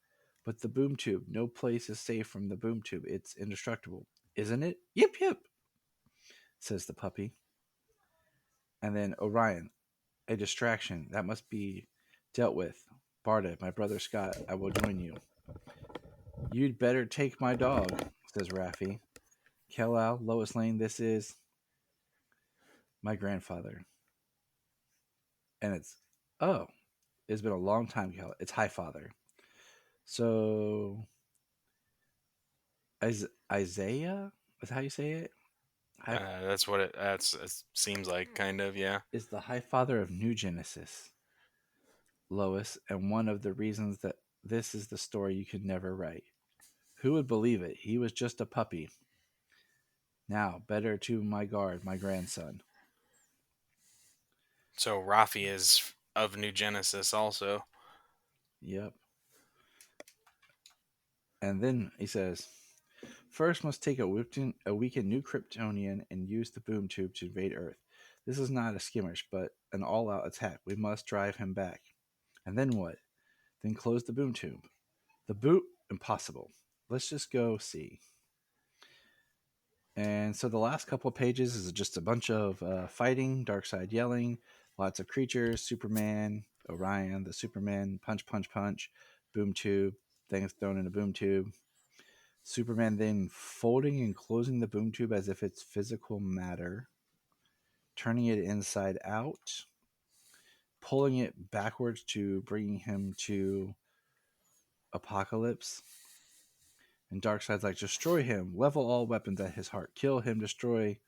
But the boom tube, no place is safe from the boom tube. It's indestructible, isn't it? Yip, yip, says the puppy. And then Orion, a distraction. That must be dealt with. Barda, my brother Scott, I will join you. You'd better take my dog, says Raffi. Kal-El, Lois Lane, this is my grandfather. And it's been a long time, Kal-El. It's Highfather. So Isaiah? Is how you say it? That's what it seems like, kind of, yeah. Is the Highfather of New Genesis, Lois, and one of the reasons that this is the story you could never write. Who would believe it? He was just a puppy. Now, better to my guard, my grandson. So Raffi is of New Genesis also. Yep. And then he says, first must take a weakened new Kryptonian and use the boom tube to invade Earth. This is not a skirmish, but an all-out attack. We must drive him back. And then what? Then close the boom tube. The boot? Impossible. Let's just go see. And so the last couple of pages is just a bunch of fighting, Darkseid yelling, lots of creatures, Superman, Orion, the Superman, punch, punch, punch, boom tube, things thrown in a boom tube. Superman then folding and closing the boom tube as if it's physical matter, turning it inside out, pulling it backwards to bringing him to Apocalypse. And Darkseid's like, destroy him, level all weapons at his heart, kill him, destroy.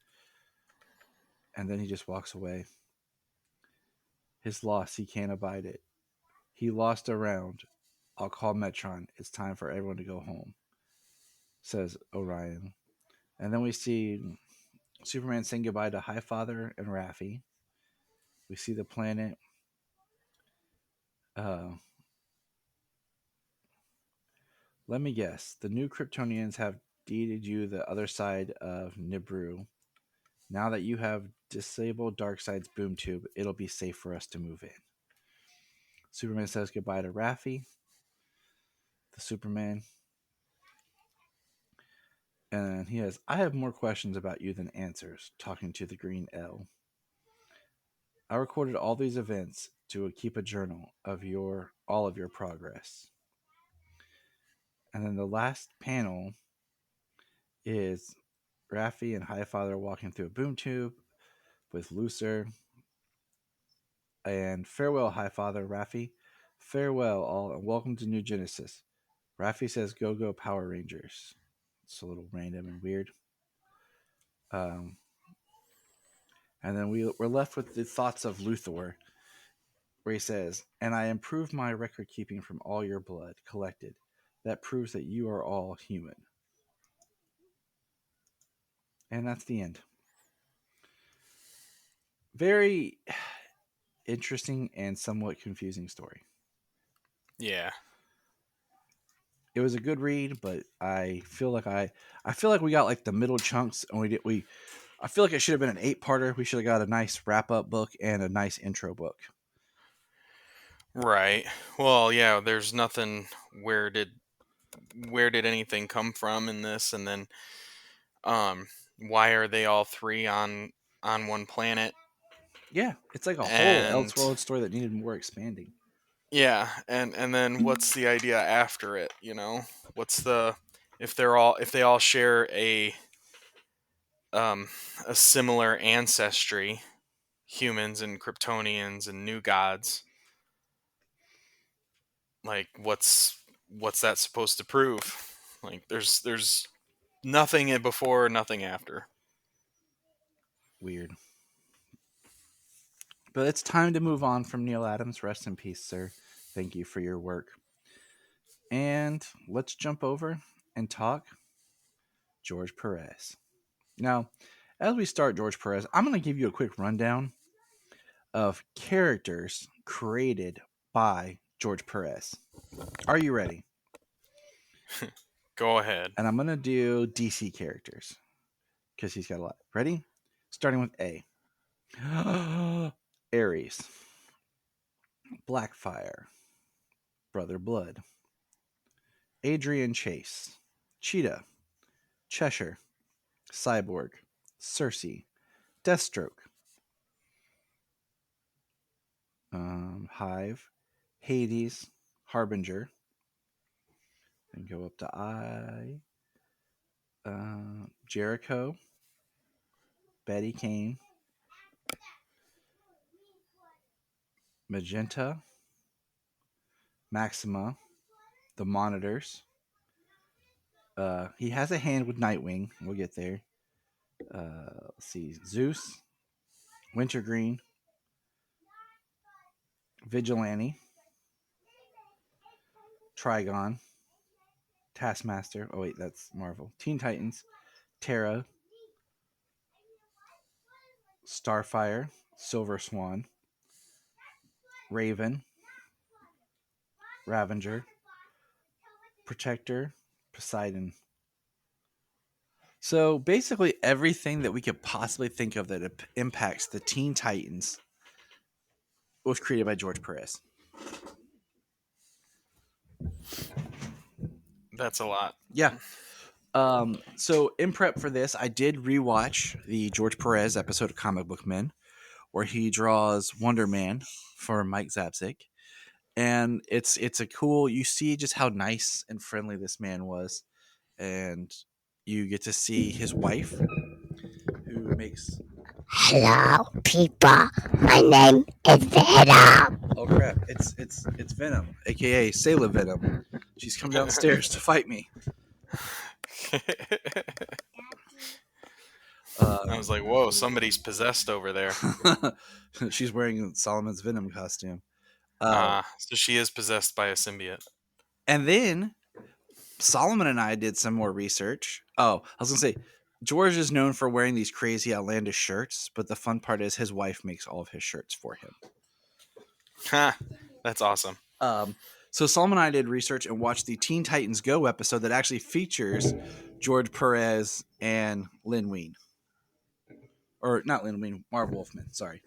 And then he just walks away. His loss, he can't abide it. He lost a round. I'll call Metron. It's time for everyone to go home, says Orion. And then we see Superman saying goodbye to Highfather and Raffi. We see the planet. Let me guess. The new Kryptonians have deeded you the other side of Nibiru. Now that you have disabled Darkseid's boom tube, it'll be safe for us to move in. Superman says goodbye to Raffi, the Superman. And he has, I have more questions about you than answers, talking to the Green L. I recorded all these events to keep a journal of all of your progress. And then the last panel is Raffi and Highfather walking through a boom tube with Lucer. And farewell, Highfather, Raffi. Farewell, all, and welcome to New Genesis. Raffi says, go, go, Power Rangers. It's a little random and weird. And then we're left with the thoughts of Luthor, where he says, and I improved my record keeping from all your blood collected. That proves that you are all human. And that's the end. Very interesting and somewhat confusing story. Yeah. It was a good read, but I feel like we got like the middle chunks, and I feel like it should have been an 8-parter. We should have got a nice wrap-up book and a nice intro book. Right. Well, yeah, there's nothing where did anything come from in this, and then why are they all three on one planet? Yeah, it's like a whole Elseworld story that needed more expanding. Yeah, and then what's the idea after it, you know? What's the if they all share a similar ancestry, humans and Kryptonians and new gods, like what's that supposed to prove? Like there's nothing before, nothing after. Weird. But it's time to move on from Neal Adams. Rest in peace, sir. Thank you for your work. And let's jump over and talk George Perez. Now, as we start George Perez, I'm going to give you a quick rundown of characters created by George Perez. Are you ready? Go ahead. And I'm going to do DC characters because he's got a lot. Ready? Starting with A. Ares. Blackfire. Brother Blood. Adrian Chase. Cheetah. Cheshire. Cyborg. Cersei. Deathstroke. Hive. Hades. Harbinger. Then go up to I. Jericho. Betty Kane. Magenta. Maxima. The Monitors. He has a hand with Nightwing. We'll get there. Let's see. Zeus. Wintergreen. Vigilante. Trigon. Taskmaster. Oh, wait, that's Marvel. Teen Titans. Terra. Starfire. Silver Swan. Raven. Ravager. Protector. Poseidon. So basically everything that we could possibly think of that impacts the Teen Titans was created by George Perez. That's a lot. Yeah. So in prep for this, I did rewatch the George Perez episode of Comic Book Men, where he draws Wonder Man for Mike Zapsik. And it's a cool, you see just how nice and friendly this man was. And you get to see his wife, who makes... Hello, people. My name is Venom. Oh crap! It's Venom, aka Sailor Venom. She's come downstairs to fight me. I was like, whoa, somebody's possessed over there. She's wearing Solomon's Venom costume. So she is possessed by a symbiote. And then Solomon and I did some more research. Oh, I was gonna say, George is known for wearing these crazy outlandish shirts, but the fun part is his wife makes all of his shirts for him. Ha! That's awesome. So Solomon and I did research and watched the Teen Titans Go episode that actually features George Perez and Lynn Wein. Or not Lynn Wein, Marv Wolfman, sorry.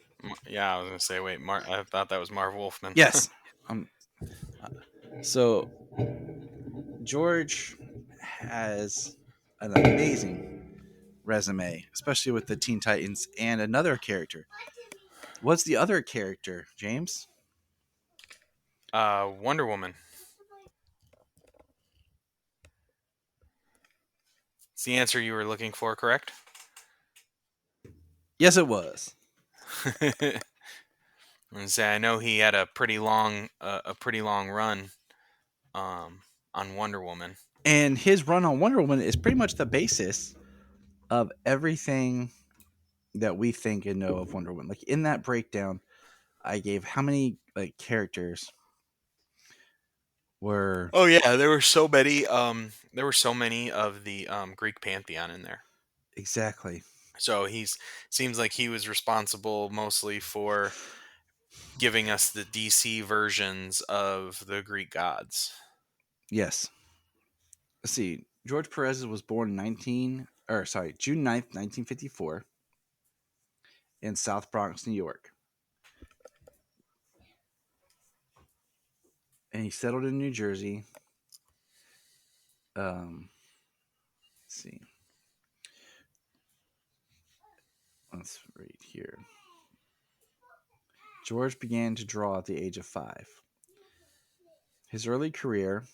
Yeah, I was going to say, wait, I thought that was Marv Wolfman. Yes. So George has an amazing resume, especially with the Teen Titans and another character. What's the other character, James? Wonder Woman. It's the answer you were looking for, correct? Yes, it was. I know he had a pretty long run on Wonder Woman. And his run on Wonder Woman is pretty much the basis of everything that we think and know of Wonder Woman. Like in that breakdown, I gave how many characters were... Oh yeah, there were so many. There were so many of the Greek pantheon in there. Exactly. So seems like he was responsible mostly for giving us the DC versions of the Greek gods. Yes. Let's see. George Perez was born June 9th, 1954 in South Bronx, New York. And he settled in New Jersey. Let's see. Let's read here. George began to draw at the age of 5. His early career,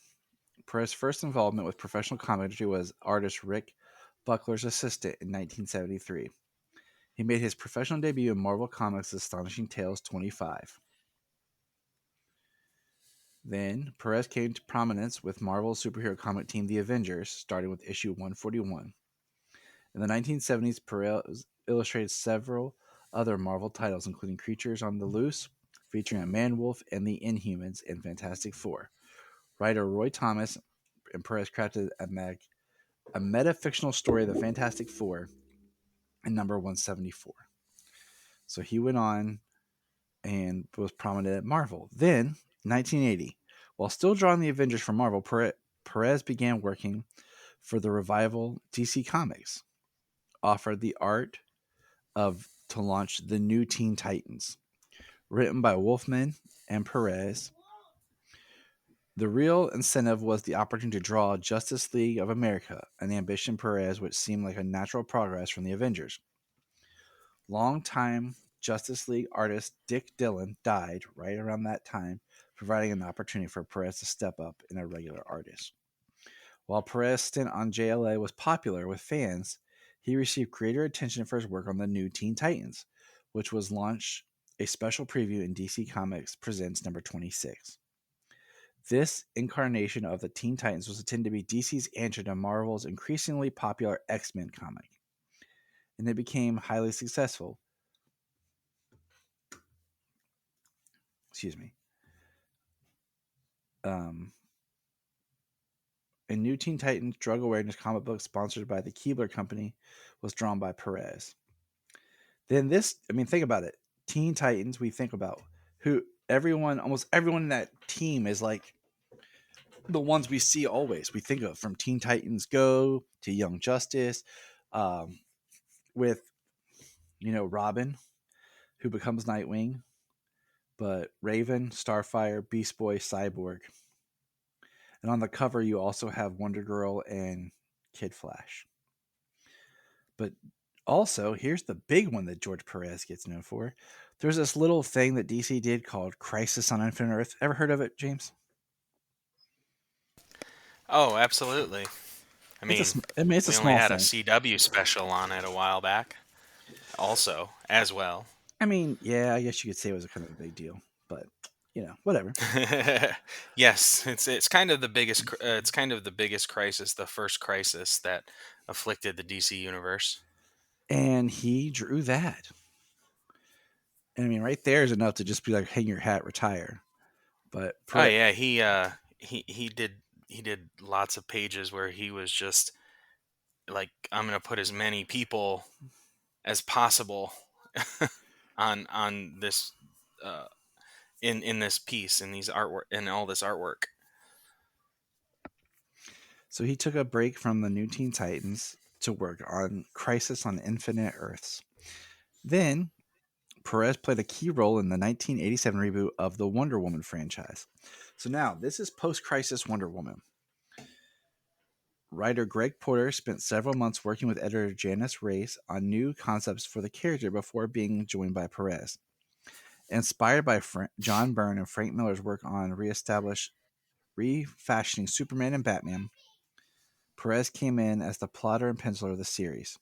Perez's first involvement with professional comicry was artist Rick Buckler's assistant in 1973. He made his professional debut in Marvel Comics' Astonishing Tales 25. Then, Perez came to prominence with Marvel's superhero comic team The Avengers, starting with issue 141. In the 1970s, Perez illustrated several other Marvel titles, including Creatures on the Loose, featuring a Man-Wolf and the Inhumans in Fantastic Four. Writer Roy Thomas and Perez crafted a meta-fictional story of the Fantastic Four in number 174. So he went on and was prominent at Marvel. Then, 1980, while still drawing the Avengers for Marvel, Perez began working for the revival DC Comics, offered the art to launch the new Teen Titans. Written by Wolfman and Perez, the real incentive was the opportunity to draw Justice League of America, an ambition Perez which seemed like a natural progress from the Avengers. Longtime Justice League artist Dick Dillon died right around that time, providing an opportunity for Perez to step up in a regular artist. While Perez's stint on JLA was popular with fans, he received greater attention for his work on the new Teen Titans, which was launched a special preview in DC Comics Presents number 26. This incarnation of the Teen Titans was intended to be DC's answer to Marvel's increasingly popular X-Men comic, and it became highly successful. Excuse me. A new Teen Titans drug awareness comic book sponsored by the Keebler Company was drawn by Perez. Then think about it. Teen Titans, we think about almost everyone in that team is like the ones we see always. We think of from Teen Titans Go to Young Justice, with Robin, who becomes Nightwing, but Raven, Starfire, Beast Boy, Cyborg. And on the cover, you also have Wonder Girl and Kid Flash. But also, here's the big one that George Perez gets known for. There's this little thing that DC did called Crisis on Infinite Earth. Ever heard of it, James? Oh, absolutely. It's a we small only had thing. a CW special on it a while back, also as well. Yeah, I guess you could say it was kind of a big deal, but whatever. Yes, it's kind of the biggest. It's kind of the biggest crisis, the first crisis that afflicted the DC universe. And he drew that. And right there is enough to just be like, hang your hat, retire. But Oh yeah, he did lots of pages where he was just like, I'm gonna put as many people as possible on this in this piece, in these artwork, in all this artwork. So he took a break from the new Teen Titans to work on Crisis on Infinite Earths. Then Perez played a key role in the 1987 reboot of the Wonder Woman franchise. So now this is post-Crisis Wonder Woman. Writer Greg Porter spent several months working with editor Janice Race on new concepts for the character before being joined by Perez. Inspired by John Byrne and Frank Miller's work on refashioning Superman and Batman, Perez came in as the plotter and penciler of the series,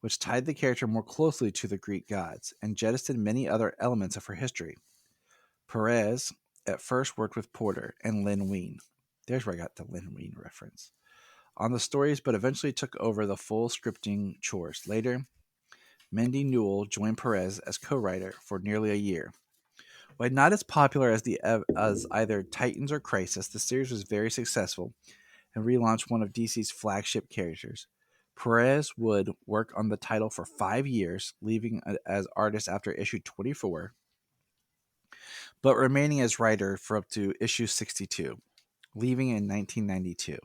which tied the character more closely to the Greek gods and jettisoned many other elements of her history. Perez at first worked with Porter and Lynn Wein. There's where I got the Lynn Wein reference. On the stories, but eventually took over the full scripting chores. Later, Mindy Newell joined Perez as co-writer for nearly a year. While not as popular as either Titans or Crisis, the series was very successful and relaunched one of DC's flagship characters. Perez would work on the title for 5 years, leaving as artist after issue 24, but remaining as writer for up to issue 62, leaving in 1992.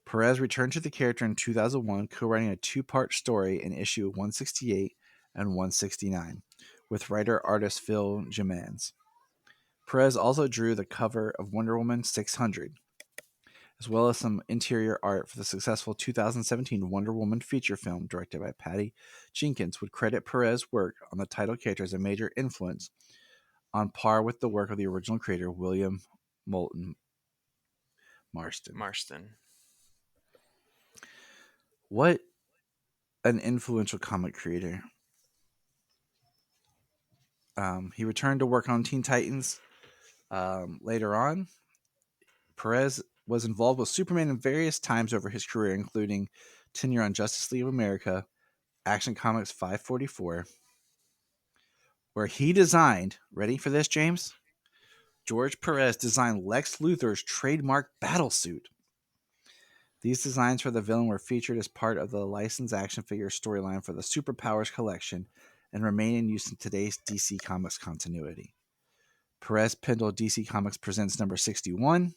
Perez returned to the character in 2001, co-writing a 2-part story in issue 168 and 169 with writer-artist Phil Jimenez. Perez also drew the cover of Wonder Woman 600, as well as some interior art for the successful 2017 Wonder Woman feature film directed by Patty Jenkins, would credit Perez's work on the title character as a major influence, on par with the work of the original creator, William Moulton Marston. What an influential comic creator. He returned to work on Teen Titans later on. Perez was involved with Superman in various times over his career, including tenure on Justice League of America, Action Comics 544, where he designed, ready for this, James? George Perez designed Lex Luthor's trademark battlesuit. These designs for the villain were featured as part of the licensed action figure storyline for the Superpowers collection and remain in use in today's DC Comics continuity. Perez penciled DC Comics Presents number 61,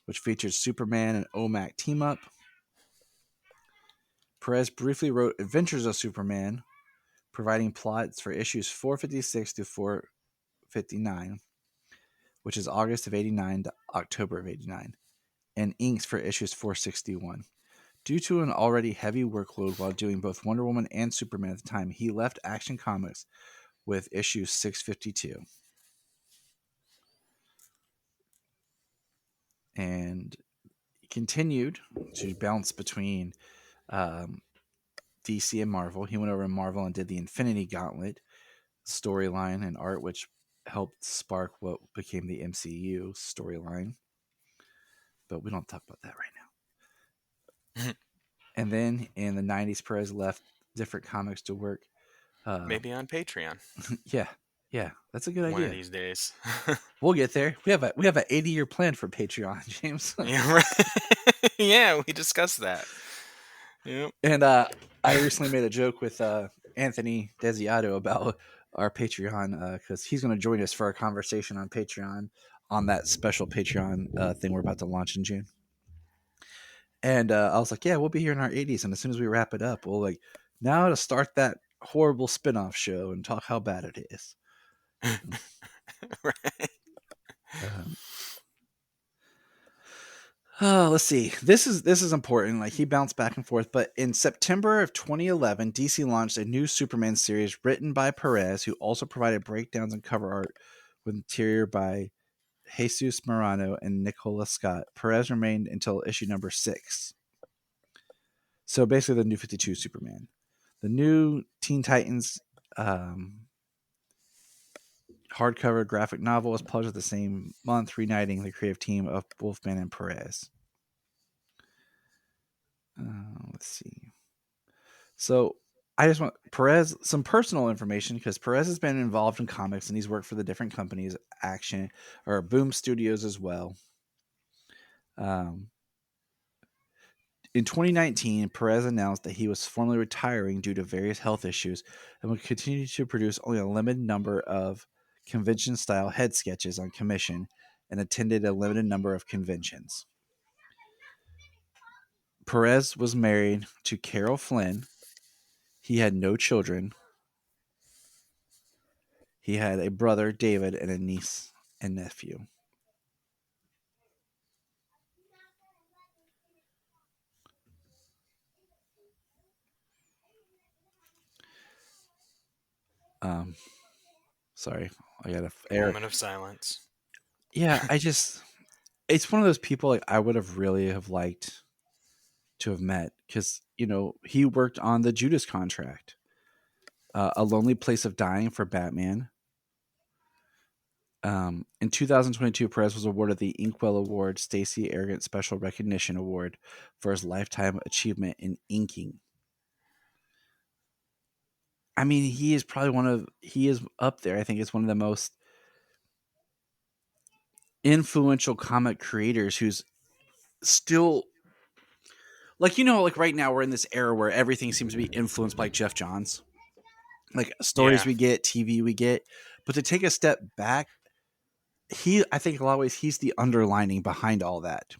which features Superman and OMAC team up. Perez briefly wrote Adventures of Superman, providing plots for issues 456 to 459, which is August of 89 to October of 89, and inks for issues 461. Due to an already heavy workload while doing both Wonder Woman and Superman at the time, he left Action Comics with issue 652. And continued to bounce between DC and Marvel. He went over to Marvel and did the Infinity Gauntlet storyline and art, which helped spark what became the MCU storyline. But we don't talk about that right now. And then in the 90s, Perez left different comics to work. Maybe on Patreon. Yeah, that's a good idea. One of these days. We'll get there. We have an 80-year plan for Patreon, James. Yeah, right. Yeah, we discussed that. Yep. And I recently made a joke with Anthony Desiato about our Patreon because he's going to join us for our conversation on Patreon on that special Patreon thing we're about to launch in June. And I was like, yeah, we'll be here in our 80s. And as soon as we wrap it up, we'll now to start that horrible spinoff show and talk how bad it is. Right. Let's see. This is important. Like, he bounced back and forth, but in September of 2011, DC launched a new Superman series written by Perez, who also provided breakdowns and cover art with interior by Jesus Morano and Nicola Scott. Perez remained until issue number 6. So basically the New 52 Superman. The new Teen Titans hardcover graphic novel was published the same month, reuniting the creative team of Wolfman and Perez. Let's see. So I just want Perez some personal information because Perez has been involved in comics and he's worked for the different companies, Action or Boom Studios as well. In 2019, Perez announced that he was formally retiring due to various health issues and would continue to produce only a limited number of convention-style head sketches on commission and attended a limited number of conventions. Perez was married to Carol Flynn. He had no children. He had a brother, David, and a niece and nephew. Sorry, I got a Moment of silence. Yeah, it's one of those people like I would have really have liked to have met because he worked on the Judas Contract, A Lonely Place of Dying for Batman. In 2022, Perez was awarded the Inkwell Award Stacey Arrogant Special Recognition Award for his lifetime achievement in inking. I mean, he is up there. I think it's one of the most influential comic creators who's still like right now we're in this era where everything seems to be influenced by Jeff Johns. Like stories we get, TV we get, but to take a step back, I think in a lot of ways he's the underlining behind all that.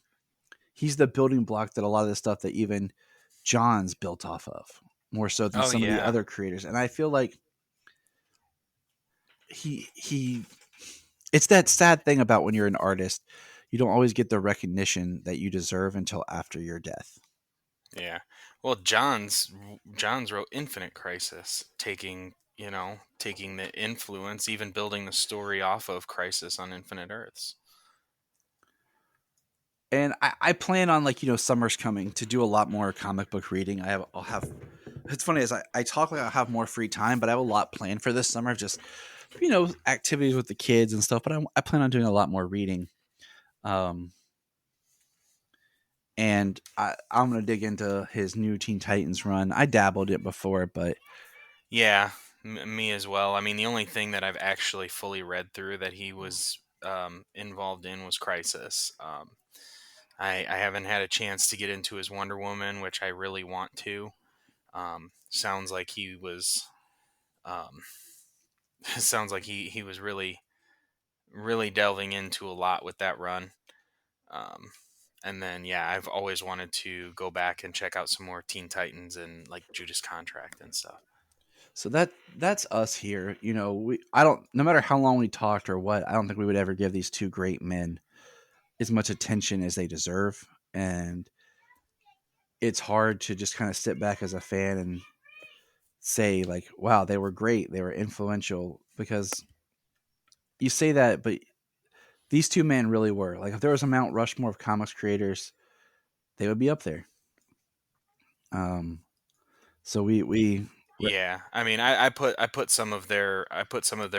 He's the building block that a lot of the stuff that even Johns built off of, more so than some of the other creators. And I feel like it's that sad thing about when you're an artist, you don't always get the recognition that you deserve until after your death. Yeah. Well, Johns wrote Infinite Crisis, taking the influence, even building the story off of Crisis on Infinite Earths. And I plan on summer's coming to do a lot more comic book reading. I'll have. It's funny as I talk like I'll have more free time, but I have a lot planned for this summer. Just activities with the kids and stuff. But I plan on doing a lot more reading. And I'm gonna dig into his new Teen Titans run. I dabbled it before, but yeah, Me as well. I mean, the only thing that I've actually fully read through that he was involved in was Crisis. I haven't had a chance to get into his Wonder Woman, which I really want to. Sounds like he was. Sounds like he was really delving into a lot with that run. And then I've always wanted to go back and check out some more Teen Titans and like Judas Contract and stuff. So that's us here. You know, no matter how long we talked or what, I don't think we would ever give these two great men as much attention as they deserve. And it's hard to just kind of sit back as a fan and say like, wow, they were great. They were influential, because you say that, but these two men really were. Like, if there was a Mount Rushmore of comics creators, they would be up there. So we Yeah, I mean, I put some of their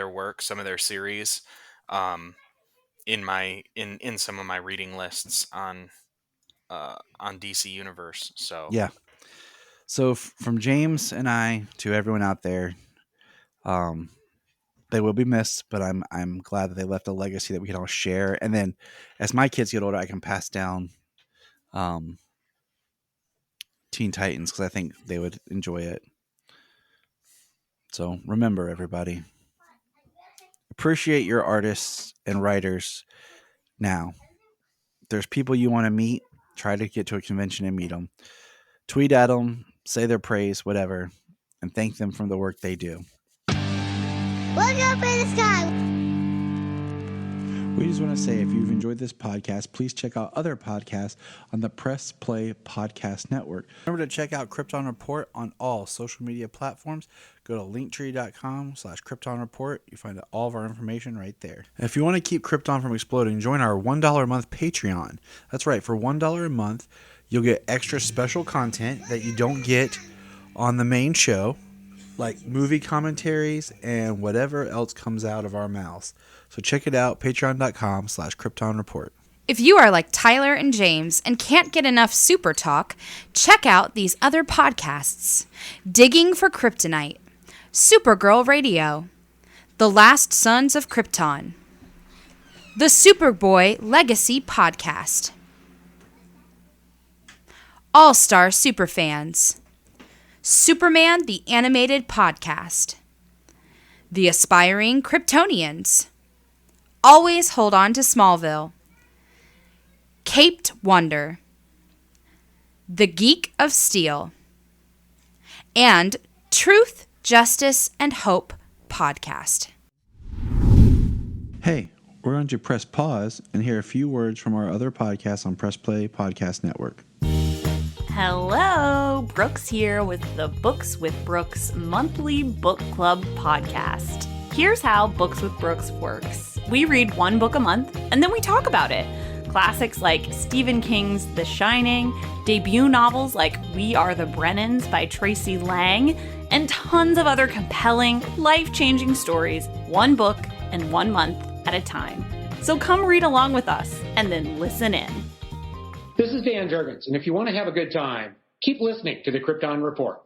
work, some of their series, in some of my reading lists on DC Universe. So yeah. So from James and I to everyone out there, they will be missed, but I'm glad that they left a legacy that we can all share. And then as my kids get older, I can pass down Teen Titans, because I think they would enjoy it. So remember, everybody, appreciate your artists and writers now. If there's people you want to meet, try to get to a convention and meet them. Tweet at them, say their praise, whatever, and thank them for the work they do. Look up in the sky. We just want to say, if you've enjoyed this podcast, please check out other podcasts on the Press Play Podcast Network. Remember to check out Krypton Report on all social media platforms. Go to linktree.com/Krypton Report. You find all of our information right there. If you want to keep Krypton from exploding, join our $1 a month Patreon. That's right, for $1 a month, you'll get extra special content that you don't get on the main show, like movie commentaries and whatever else comes out of our mouths. So check it out, patreon.com/Krypton Report. If you are like Tyler and James and can't get enough super talk, check out these other podcasts: Digging for Kryptonite, Supergirl Radio, The Last Sons of Krypton, the Superboy Legacy Podcast, All-Star Superfans, Superman the Animated Podcast, The Aspiring Kryptonians, Always Hold On to Smallville, Caped Wonder, The Geek of Steel, and Truth, Justice, and Hope Podcast. Hey, we're going to press pause and hear a few words from our other podcasts on Press Play Podcast Network. Hello, Brooks here with the Books with Brooks monthly book club podcast. Here's how Books with Brooks works. We read one book a month and then we talk about it. Classics like Stephen King's The Shining, debut novels like We Are the Brennans by Tracy Lang, and tons of other compelling, life-changing stories, one book and 1 month at a time. So come read along with us and then listen in. This is Dan Jurgens, and if you want to have a good time, keep listening to the Krypton Report.